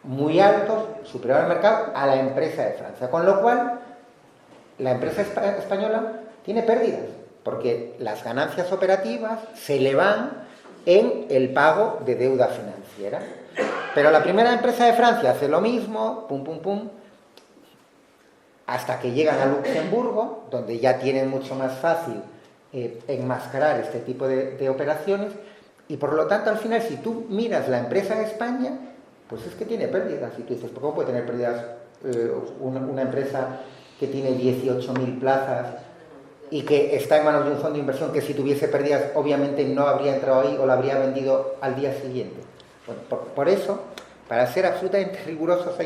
muy altos, superior al mercado, a la empresa de Francia. Con lo cual, la empresa española tiene pérdidas, porque las ganancias operativas se le van en el pago de deuda financiera. Pero la primera empresa de Francia hace lo mismo, pum, pum, pum, hasta que llegan a Luxemburgo, donde ya tienen mucho más fácil enmascarar este tipo de operaciones, y por lo tanto, al final, si tú miras la empresa de España, pues es que tiene pérdidas. Y tú dices, ¿cómo puede tener pérdidas una empresa que tiene 18.000 plazas y que está en manos de un fondo de inversión que si tuviese pérdidas obviamente no habría entrado ahí o la habría vendido al día siguiente? Bueno, por eso, para ser absolutamente rigurosos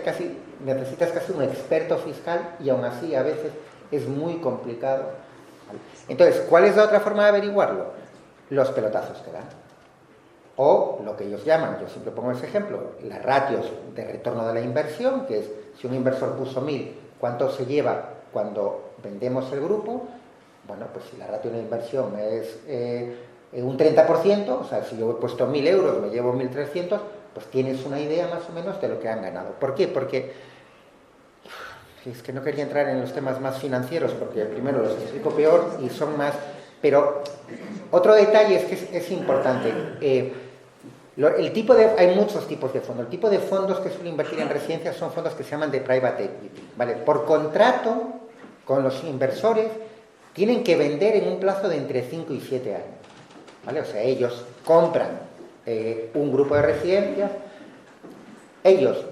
necesitas casi un experto fiscal, y aún así a veces es muy complicado. ¿Vale? Entonces, ¿cuál es la otra forma de averiguarlo? Los pelotazos que dan. O lo que ellos llaman, yo siempre pongo ese ejemplo, las ratios de retorno de la inversión, que es si un inversor puso 1.000, ¿cuánto se lleva cuando vendemos el grupo? Bueno, pues si la ratio de la inversión es un 30%, o sea, si yo he puesto 1.000 euros, me llevo 1.300, pues tienes una idea más o menos de lo que han ganado. ¿Por qué? Porque es que no quería entrar en los temas más financieros, porque primero los explico peor y son más... Pero otro detalle es que es importante. Hay muchos tipos de fondos. El tipo de fondos que suelen invertir en residencias son fondos que se llaman de private equity, ¿vale? Por contrato con los inversores tienen que vender en un plazo de entre 5 y 7 años, ¿vale? O sea, ellos compran un grupo de residencias, ellos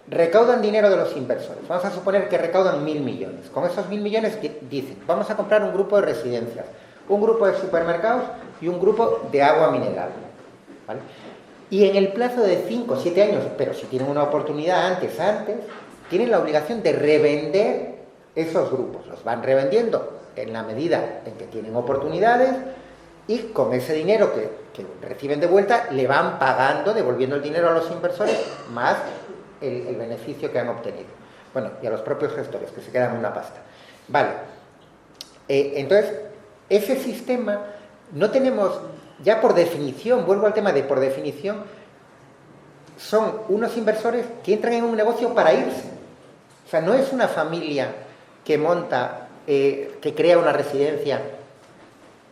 recaudan dinero de los inversores. Vamos a suponer que recaudan 1.000 millones. Con esos 1.000 millones dicen, vamos a comprar un grupo de residencias, un grupo de supermercados y un grupo de agua mineral, ¿vale? Y en el plazo de 5 o 7 años, pero si tienen una oportunidad antes, tienen la obligación de revender esos grupos. Los van revendiendo en la medida en que tienen oportunidades, y con ese dinero que reciben de vuelta le van pagando, devolviendo el dinero a los inversores más el beneficio que han obtenido. Bueno, y a los propios gestores, que se quedan una pasta. Vale. Entonces, ese sistema no tenemos, ya por definición, vuelvo al tema de por definición, son unos inversores que entran en un negocio para irse. O sea, no es una familia que monta, que crea una residencia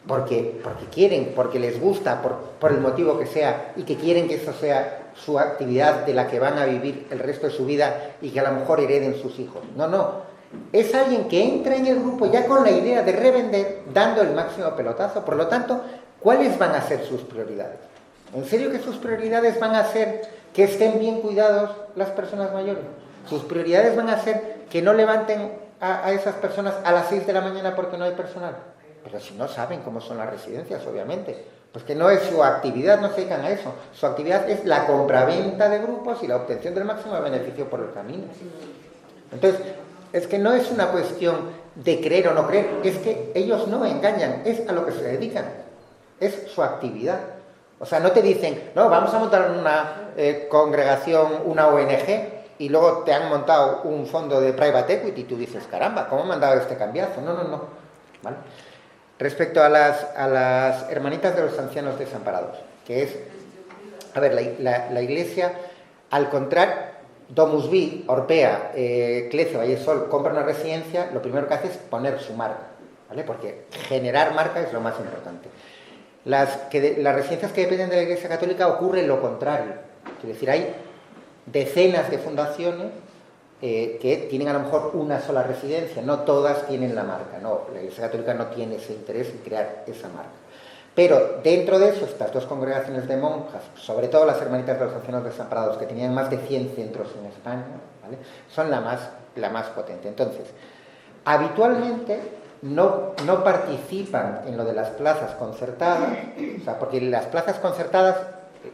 porque quieren, porque les gusta, por el motivo que sea, y que quieren que eso sea su actividad de la que van a vivir el resto de su vida y que a lo mejor hereden sus hijos. No. Es alguien que entra en el grupo ya con la idea de revender, dando el máximo pelotazo. Por lo tanto, ¿cuáles van a ser sus prioridades? ¿En serio que sus prioridades van a ser que estén bien cuidados las personas mayores? ¿Sus prioridades van a ser que no levanten a esas personas a las 6 de la mañana porque no hay personal? Pero si no saben cómo son las residencias, obviamente. Pues que no es su actividad, no se dedican a eso. Su actividad es la compraventa de grupos y la obtención del máximo beneficio por el camino. Entonces, Es que no es una cuestión de creer o no creer, es que ellos no engañan, es a lo que se dedican, es su actividad. O sea, no te dicen, no, vamos a montar una congregación, una ONG, y luego te han montado un fondo de private equity y tú dices, caramba, ¿cómo me han dado este cambiazo? No. ¿Vale? Respecto a las hermanitas de los ancianos desamparados, que es, a ver, la Iglesia, al contrario, Domus Vi, Orpea, Clece, Vallesol, compra una residencia, lo primero que hace es poner su marca, ¿vale? Porque generar marca es lo más importante. Las residencias que dependen de la Iglesia Católica ocurre lo contrario. Es decir, hay decenas de fundaciones que tienen a lo mejor una sola residencia, no todas tienen la marca, no, la Iglesia Católica no tiene ese interés en crear esa marca. Pero dentro de eso, estas dos congregaciones de monjas, sobre todo las hermanitas de los ancianos desamparados, que tenían más de 100 centros en España, ¿vale? Son la más potente. Entonces, habitualmente no participan en lo de las plazas concertadas, o sea, porque las plazas concertadas,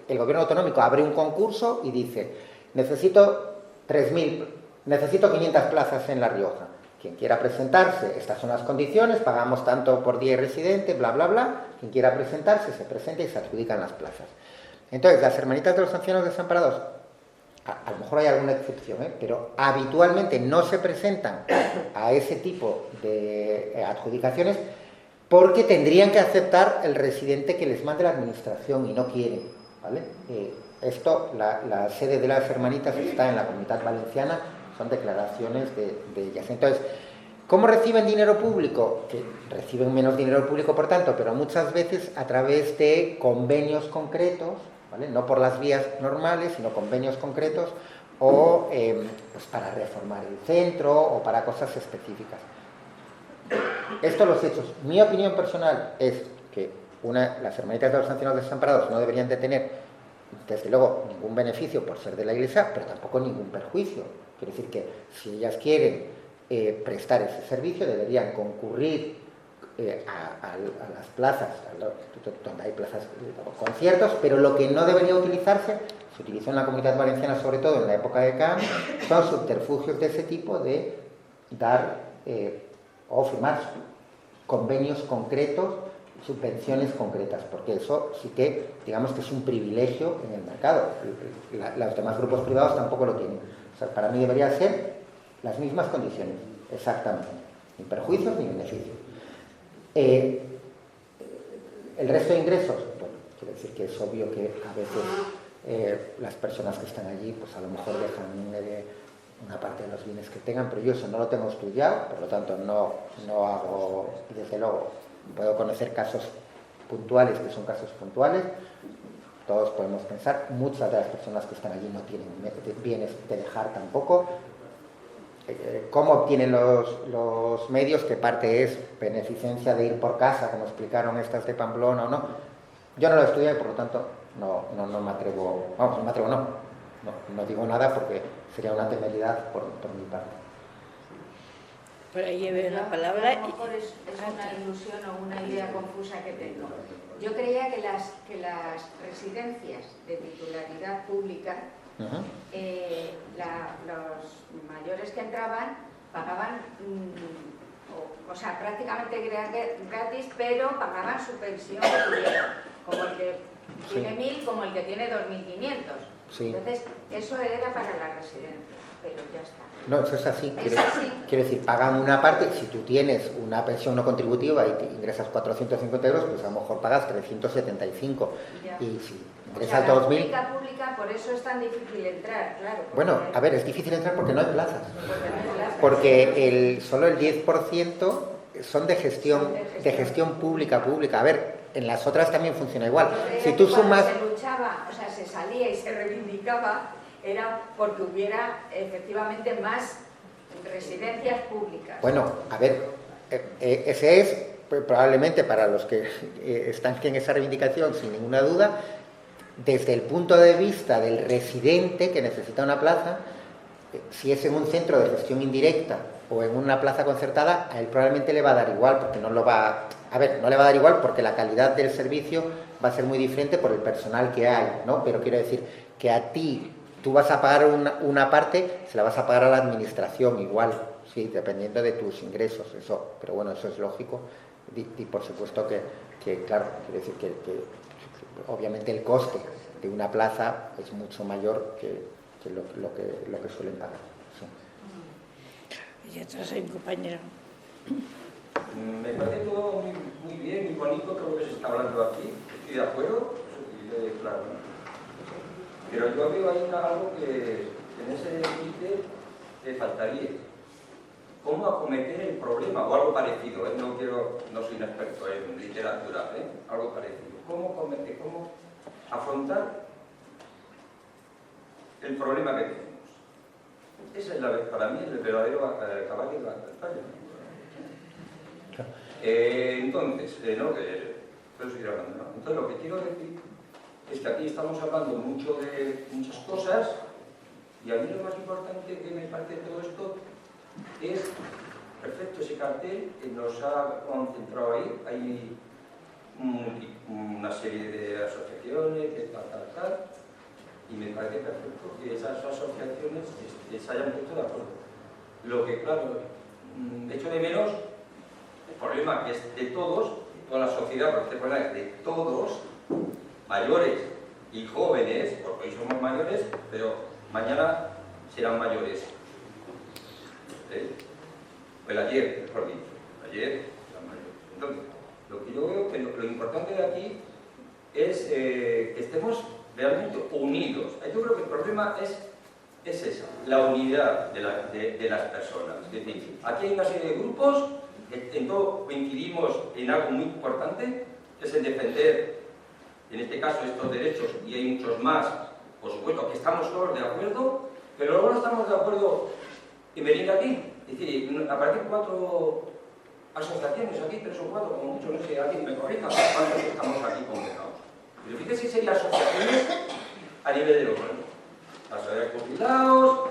el gobierno autonómico abre un concurso y dice, necesito 500 plazas en La Rioja. Quien quiera presentarse, estas son las condiciones, pagamos tanto por día y residente, bla, bla, bla. Quien quiera presentarse, se presenta y se adjudican las plazas. Entonces, las hermanitas de los ancianos desamparados, a lo mejor hay alguna excepción, pero habitualmente no se presentan a ese tipo de adjudicaciones porque tendrían que aceptar el residente que les mande la administración y no quieren, ¿vale? La sede de las hermanitas está en la Comunidad Valenciana, son declaraciones de ellas. Entonces, ¿cómo reciben dinero público? Que reciben menos dinero público, por tanto, pero muchas veces a través de convenios concretos, ¿vale? No por las vías normales, sino convenios concretos, o pues para reformar el centro o para cosas específicas. Esto los hechos. Mi opinión personal es que las hermanitas de los ancianos desamparados no deberían de tener, desde luego, ningún beneficio por ser de la Iglesia, pero tampoco ningún perjuicio. Quiere decir que si ellas quieren prestar ese servicio, deberían concurrir a las plazas, donde hay plazas o conciertos, pero lo que no debería utilizarse, se utilizó en la Comunidad Valenciana, sobre todo en la época de Can, son subterfugios de ese tipo de dar o firmar convenios concretos, subvenciones concretas, porque eso sí que, digamos que es un privilegio en el mercado. Los demás grupos privados tampoco lo tienen. O sea, para mí debería ser las mismas condiciones, exactamente, ni perjuicios ni beneficios. El resto de ingresos, bueno, quiero decir que es obvio que a veces las personas que están allí, pues a lo mejor dejan una parte de los bienes que tengan, pero yo eso no lo tengo estudiado, por lo tanto no hago, desde luego, puedo conocer casos puntuales que son casos puntuales. Todos podemos pensar, muchas de las personas que están allí no tienen bienes de dejar tampoco. ¿Cómo obtienen los medios? ¿Qué parte es beneficencia de ir por casa, como explicaron estas de Pamplona o no? Yo no lo estudié, por lo tanto no me atrevo, no digo nada porque sería una temeridad por mi parte. Por ahí lleve la palabra. A lo mejor es una ilusión o una idea confusa que tengo. Yo creía que las residencias de titularidad pública, los mayores que entraban pagaban, o sea, prácticamente gratis, pero pagaban su pensión, como el que tiene 1.000, como el que tiene 2.500. Sí. Entonces, eso era para la residencia, pero ya está. No, eso es así. Quiero decir, pagan una parte. Si tú tienes una pensión no contributiva y te ingresas 450 euros, pues a lo mejor pagas 375. Ya. Y si ingresas 2.000... La pública, por eso es tan difícil entrar, claro. Bueno, a ver, es difícil entrar porque no hay plazas. Porque solo el 10% son de gestión pública. A ver, en las otras también funciona igual. Si tú sumas... Se luchaba, o sea, se salía y se reivindicaba, era porque hubiera efectivamente más residencias públicas. Bueno, a ver, ese es probablemente para los que están en esa reivindicación, sin ninguna duda, desde el punto de vista del residente que necesita una plaza, si es en un centro de gestión indirecta o en una plaza concertada, a él probablemente le va a dar igual, porque no le va a dar igual porque la calidad del servicio va a ser muy diferente por el personal que hay, ¿no? Pero quiero decir que a ti, tú vas a pagar una parte, se la vas a pagar a la administración igual, sí, dependiendo de tus ingresos, eso, pero bueno, eso es lógico. Y por supuesto que claro, quiero decir que obviamente el coste de una plaza es mucho mayor que lo que suelen pagar. Sí. Y atrás hay un compañero. Me parece todo muy bien, muy bonito todo lo que se está hablando aquí. Estoy de acuerdo, eso es claro. Pero yo veo ahí algo que en ese límite te faltaría. ¿Cómo acometer el problema? O algo parecido, ¿eh? No soy un experto en literatura, ¿eh? Algo parecido. ¿Cómo afrontar el problema que tenemos? Ese es para mí el verdadero caballo de la batalla. Entonces, puedo seguir hablando, ¿no? Entonces, lo que quiero decir es que aquí estamos hablando mucho de muchas cosas y a mí lo más importante que me parece de todo esto es, perfecto, ese cartel que nos ha concentrado ahí. Hay una serie de asociaciones, de tal, y me parece perfecto que esas asociaciones se hayan puesto de acuerdo. Lo que, claro, echo de menos el problema que es de todos, de toda la sociedad, porque este problema es de todos, mayores y jóvenes, porque hoy somos mayores, pero mañana serán mayores. Pues ayer, mejor dicho, ayer serán mayores. Entonces, lo que yo veo que lo importante de aquí es que estemos realmente unidos. Yo creo que el problema es esa, la unidad de las personas. Es decir, aquí hay una serie de grupos que en todo coincidimos en algo muy importante, que es el defender, en este caso, estos derechos, y hay muchos más, por supuesto, que estamos todos de acuerdo, pero luego no estamos de acuerdo en venir aquí. Es decir, aparecen 4 asociaciones aquí, 3 o 4, como mucho, no sé, alguien me corrija, ¿cuántos estamos aquí congregados? Pero fíjese que serían asociaciones a nivel de los pueblos. Asociaciones de jubilados,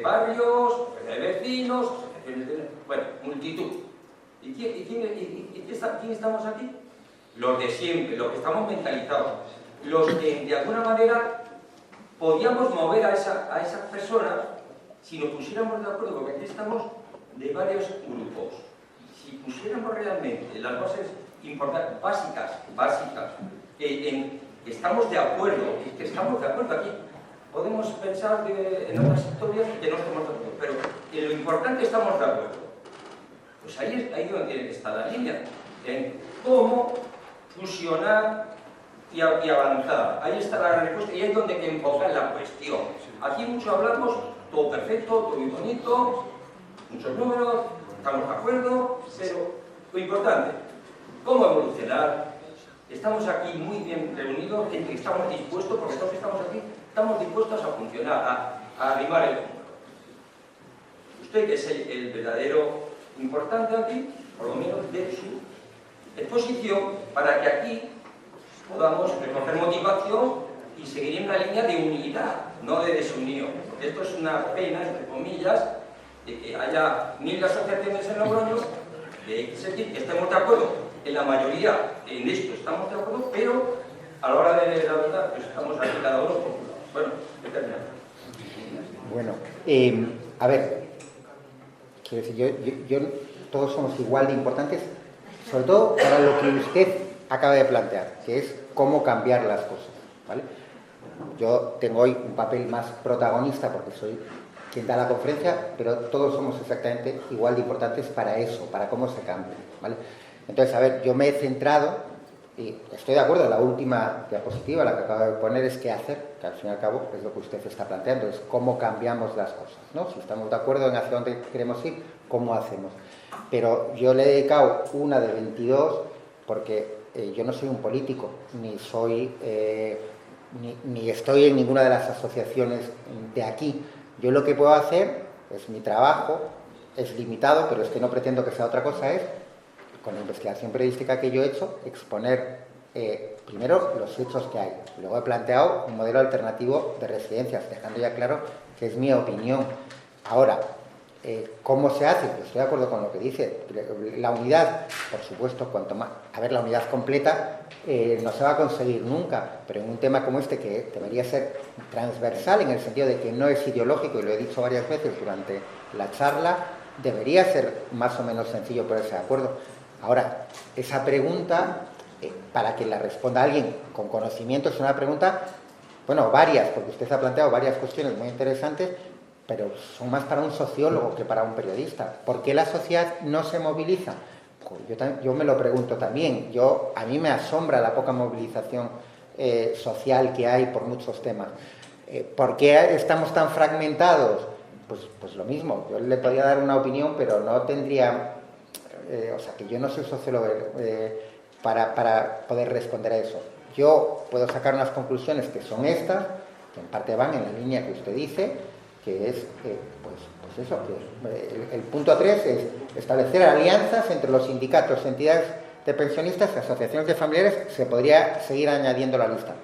barrios, asociaciones de vecinos, asociaciones de... Bueno, multitud. ¿Y quién estamos aquí? Los de siempre, los que estamos mentalizados. Los que de alguna manera podíamos mover a esas personas si nos pusiéramos de acuerdo, porque aquí estamos de varios grupos. Si pusiéramos realmente las bases importantes, básicas, que estamos de acuerdo, aquí. Podemos pensar en otras historias que no estamos de acuerdo, pero en lo importante estamos de acuerdo. Pues ahí es donde tiene que estar la línea, en cómo fusionar y avanzar. Ahí está la respuesta y ahí es donde hay que enfocar la cuestión. Aquí mucho hablamos, todo perfecto, todo muy bonito, muchos números, estamos de acuerdo, pero lo importante, cómo evolucionar. Estamos aquí muy bien reunidos, estamos dispuestos, porque todos estamos aquí, estamos dispuestos a funcionar, a arrimar el hombro. Usted, que es el verdadero importante aquí, por lo menos de su exposición, para que aquí podamos recoger motivación y seguir en una línea de unidad, no de desunión. Porque esto es una pena, entre comillas, de que haya 1000 asociaciones en Logroño, de que estemos de acuerdo. En la mayoría, en esto estamos de acuerdo, pero a la hora de la verdad, pues estamos aquí cada uno por un lado. Bueno, he terminado. Bueno, a ver, quiero decir, yo todos somos igual de importantes, sobre todo para lo que usted acaba de plantear, que es cómo cambiar las cosas, ¿vale? Yo tengo hoy un papel más protagonista porque soy quien da la conferencia, pero todos somos exactamente igual de importantes para eso, para cómo se cambia, ¿vale? Entonces, a ver, yo me he centrado, y estoy de acuerdo, la última diapositiva, la que acabo de poner, es qué hacer, que al fin y al cabo es lo que usted está planteando, es cómo cambiamos las cosas, ¿no? Si estamos de acuerdo en hacia dónde queremos ir, ¿cómo hacemos? Pero yo le he dedicado una de 22 porque yo no soy un político, ni soy, ni estoy en ninguna de las asociaciones de aquí. Yo lo que puedo hacer, es mi trabajo, es limitado, pero es que no pretendo que sea otra cosa, es, con la investigación periodística que yo he hecho, exponer primero los hechos que hay. Luego he planteado un modelo alternativo de residencias, dejando ya claro que es mi opinión. Ahora, ¿cómo se hace? Pues estoy de acuerdo con lo que dice. La unidad, por supuesto, cuanto más... A ver, la unidad completa no se va a conseguir nunca, pero en un tema como este, que debería ser transversal en el sentido de que no es ideológico, y lo he dicho varias veces durante la charla, debería ser más o menos sencillo ponerse de acuerdo. Ahora, esa pregunta, para que la responda alguien con conocimiento, es una pregunta, bueno, varias, porque usted ha planteado varias cuestiones muy interesantes, pero son más para un sociólogo que para un periodista. ¿Por qué la sociedad no se moviliza? Pues yo me lo pregunto también. A mí me asombra la poca movilización social que hay por muchos temas. ¿Por qué estamos tan fragmentados? Pues lo mismo. Yo le podría dar una opinión, pero no tendría... o sea, que yo no soy sociólogo para poder responder a eso. Yo puedo sacar unas conclusiones que son estas, que en parte van en la línea que usted dice, que es, pues eso, que el punto 3 es establecer alianzas entre los sindicatos, entidades de pensionistas y asociaciones de familiares. Se podría seguir añadiendo la lista.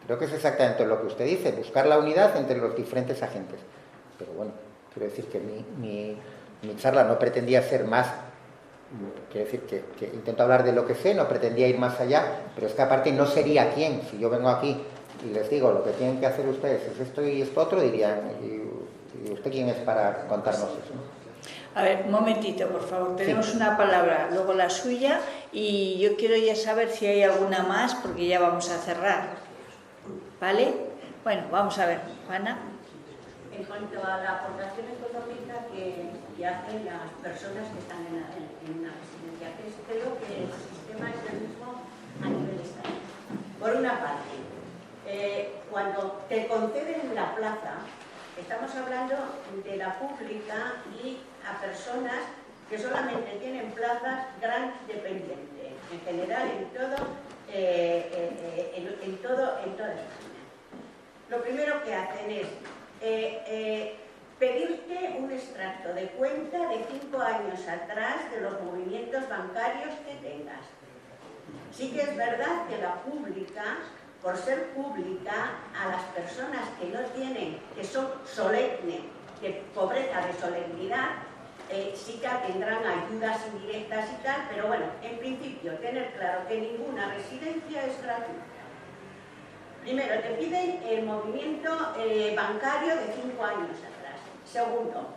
Creo que es exactamente lo que usted dice, buscar la unidad entre los diferentes agentes. Pero bueno, quiero decir que mi charla no pretendía ser más, quiero decir que intento hablar de lo que sé, no pretendía ir más allá, pero es que aparte no sería quien, si yo vengo aquí y les digo lo que tienen que hacer ustedes es esto y esto otro, dirían, ¿y usted quién es para contarnos eso? A ver, un momentito, por favor. Tenemos una palabra, luego la suya, y yo quiero ya saber si hay alguna más, porque ya vamos a cerrar. ¿Vale? Bueno, vamos a ver. Juana. En cuanto a la aportación económica que hacen las personas que están en una residencia, creo que el sistema es el mismo a nivel estatal. Por una parte, cuando te conceden la plaza, estamos hablando de la pública y a personas que solamente tienen plazas gran dependiente, en general en toda España. Lo primero que hacen es pedirte un extracto de cuenta de 5 años atrás de los movimientos bancarios que tengas. Sí que es verdad que la pública, por ser pública, a las personas que no tienen, que son solemnes, de pobreza de solemnidad, sí que tendrán ayudas indirectas y tal, pero bueno, en principio, tener claro que ninguna residencia es gratuita. Primero, te piden el movimiento bancario de 5 años atrás. Segundo,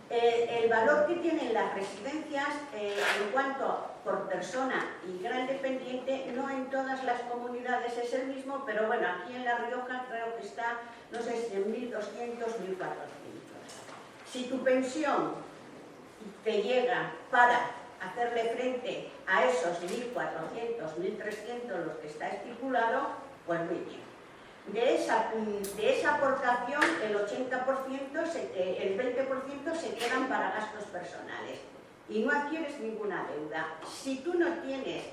el valor que tienen las residencias en cuanto por persona y gran dependiente, no en todas las comunidades es el mismo, pero bueno, aquí en La Rioja creo que está, no sé si en 1.200, 1.400. Si tu pensión te llega para hacerle frente a esos 1.400, 1.300 los que está estipulado, pues muy bien. De esa aportación, el 80%, el 20% se quedan para gastos personales y no adquieres ninguna deuda. Si tú no tienes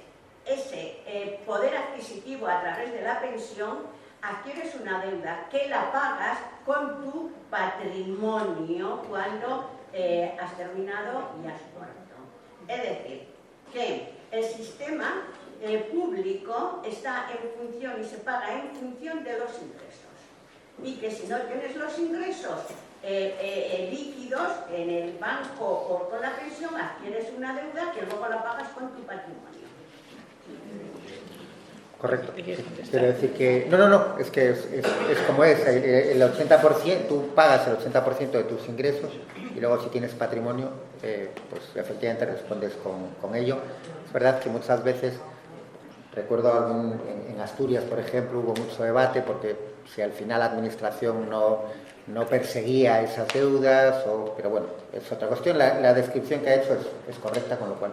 ese poder adquisitivo a través de la pensión, adquieres una deuda que la pagas con tu patrimonio cuando has terminado y has muerto. Es decir, que el sistema público está en función y se paga en función de los ingresos. Y que si no tienes los ingresos líquidos en el banco o con la pensión, adquieres una deuda que luego la pagas con tu patrimonio. Correcto. Quiero decir que... No, es que es como es. El 80%, tú pagas el 80% de tus ingresos y luego si tienes patrimonio, pues efectivamente respondes con ello. Es verdad que muchas veces... Recuerdo en Asturias, por ejemplo, hubo mucho debate porque si al final la administración no perseguía esas deudas, pero bueno, es otra cuestión. La descripción que ha hecho es correcta, con lo cual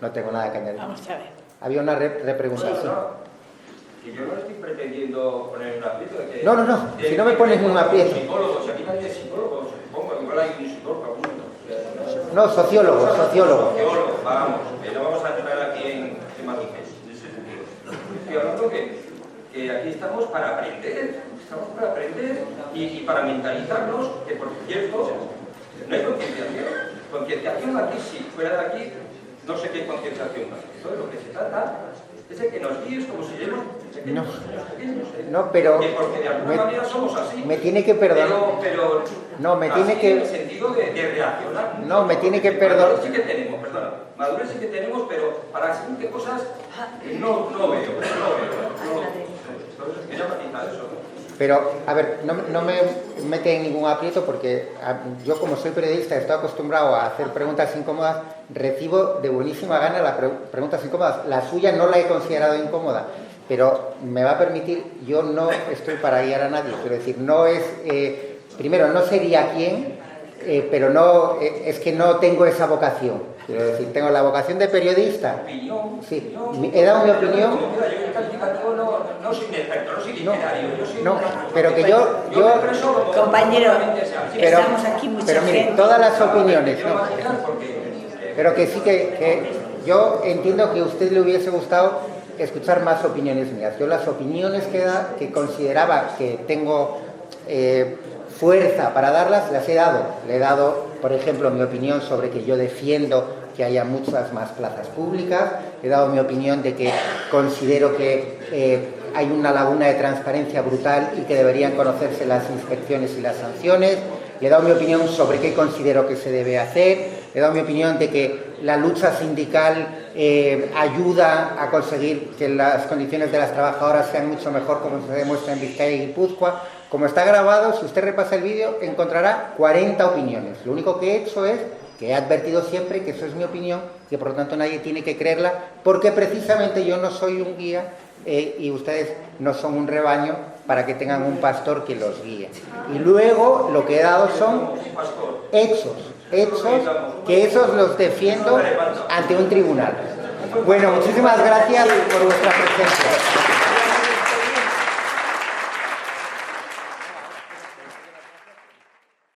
no tengo nada que añadir. Vamos a ver. Había una repregunta. Que yo no estoy pretendiendo poner un aprieto de que... No, si no me pones un aprieto. Psicólogos, aquí nadie es psicólogo, supongo, igual hay un psicólogo. No, sociólogo. Vamos, que no vamos a entrar aquí en matices. Estoy hablando que aquí estamos para aprender, y para mentalizarnos, que por cierto, no hay concienciación aquí sí, fuera de aquí, no sé qué concienciación más. Todo lo que se trata es de que nos guíes como si éramos pequeños. No, pero... porque de alguna manera somos así. Me tiene que perdonar. Pero no, me tiene que... en el sentido de reaccionar. No, me tiene que perdonar. Madurez sí que tenemos, perdona. Madurez sí que tenemos, pero para según qué cosas no veo. Entonces quería matizar eso, ¿no? Pero, a ver, no me mete en ningún aprieto porque yo, como soy periodista, estoy acostumbrado a hacer preguntas incómodas, recibo de buenísima gana las preguntas incómodas. La suya no la he considerado incómoda, pero me va a permitir, yo no estoy para guiar a nadie, quiero decir, no es, primero, no sería quien, pero no, es que no tengo esa vocación. Quiero decir, tengo la vocación de periodista. Sí, he dado mi opinión. No soy un experto, no soy literario. No, pero que yo compañero, estamos aquí mucha gente. Mire, todas las opiniones, ¿no? Pero que sí que yo entiendo que a usted le hubiese gustado escuchar más opiniones mías. Yo las opiniones que consideraba que tengo fuerza para darlas, las he dado. Le he dado, por ejemplo, mi opinión sobre que yo defiendo que haya muchas más plazas públicas. He dado mi opinión de que considero que hay una laguna de transparencia brutal y que deberían conocerse las inspecciones y las sanciones. Le he dado mi opinión sobre qué considero que se debe hacer. He dado mi opinión de que la lucha sindical ayuda a conseguir que las condiciones de las trabajadoras sean mucho mejor, como se demuestra en Vizcaya y Guipúzcoa. Como está grabado, si usted repasa el vídeo, encontrará 40 opiniones. Lo único que he hecho es que he advertido siempre que eso es mi opinión, que por lo tanto nadie tiene que creerla, porque precisamente yo no soy un guía y ustedes no son un rebaño para que tengan un pastor que los guíe. Y luego lo que he dado son hechos, que esos los defiendo ante un tribunal. Bueno, muchísimas gracias por vuestra presencia.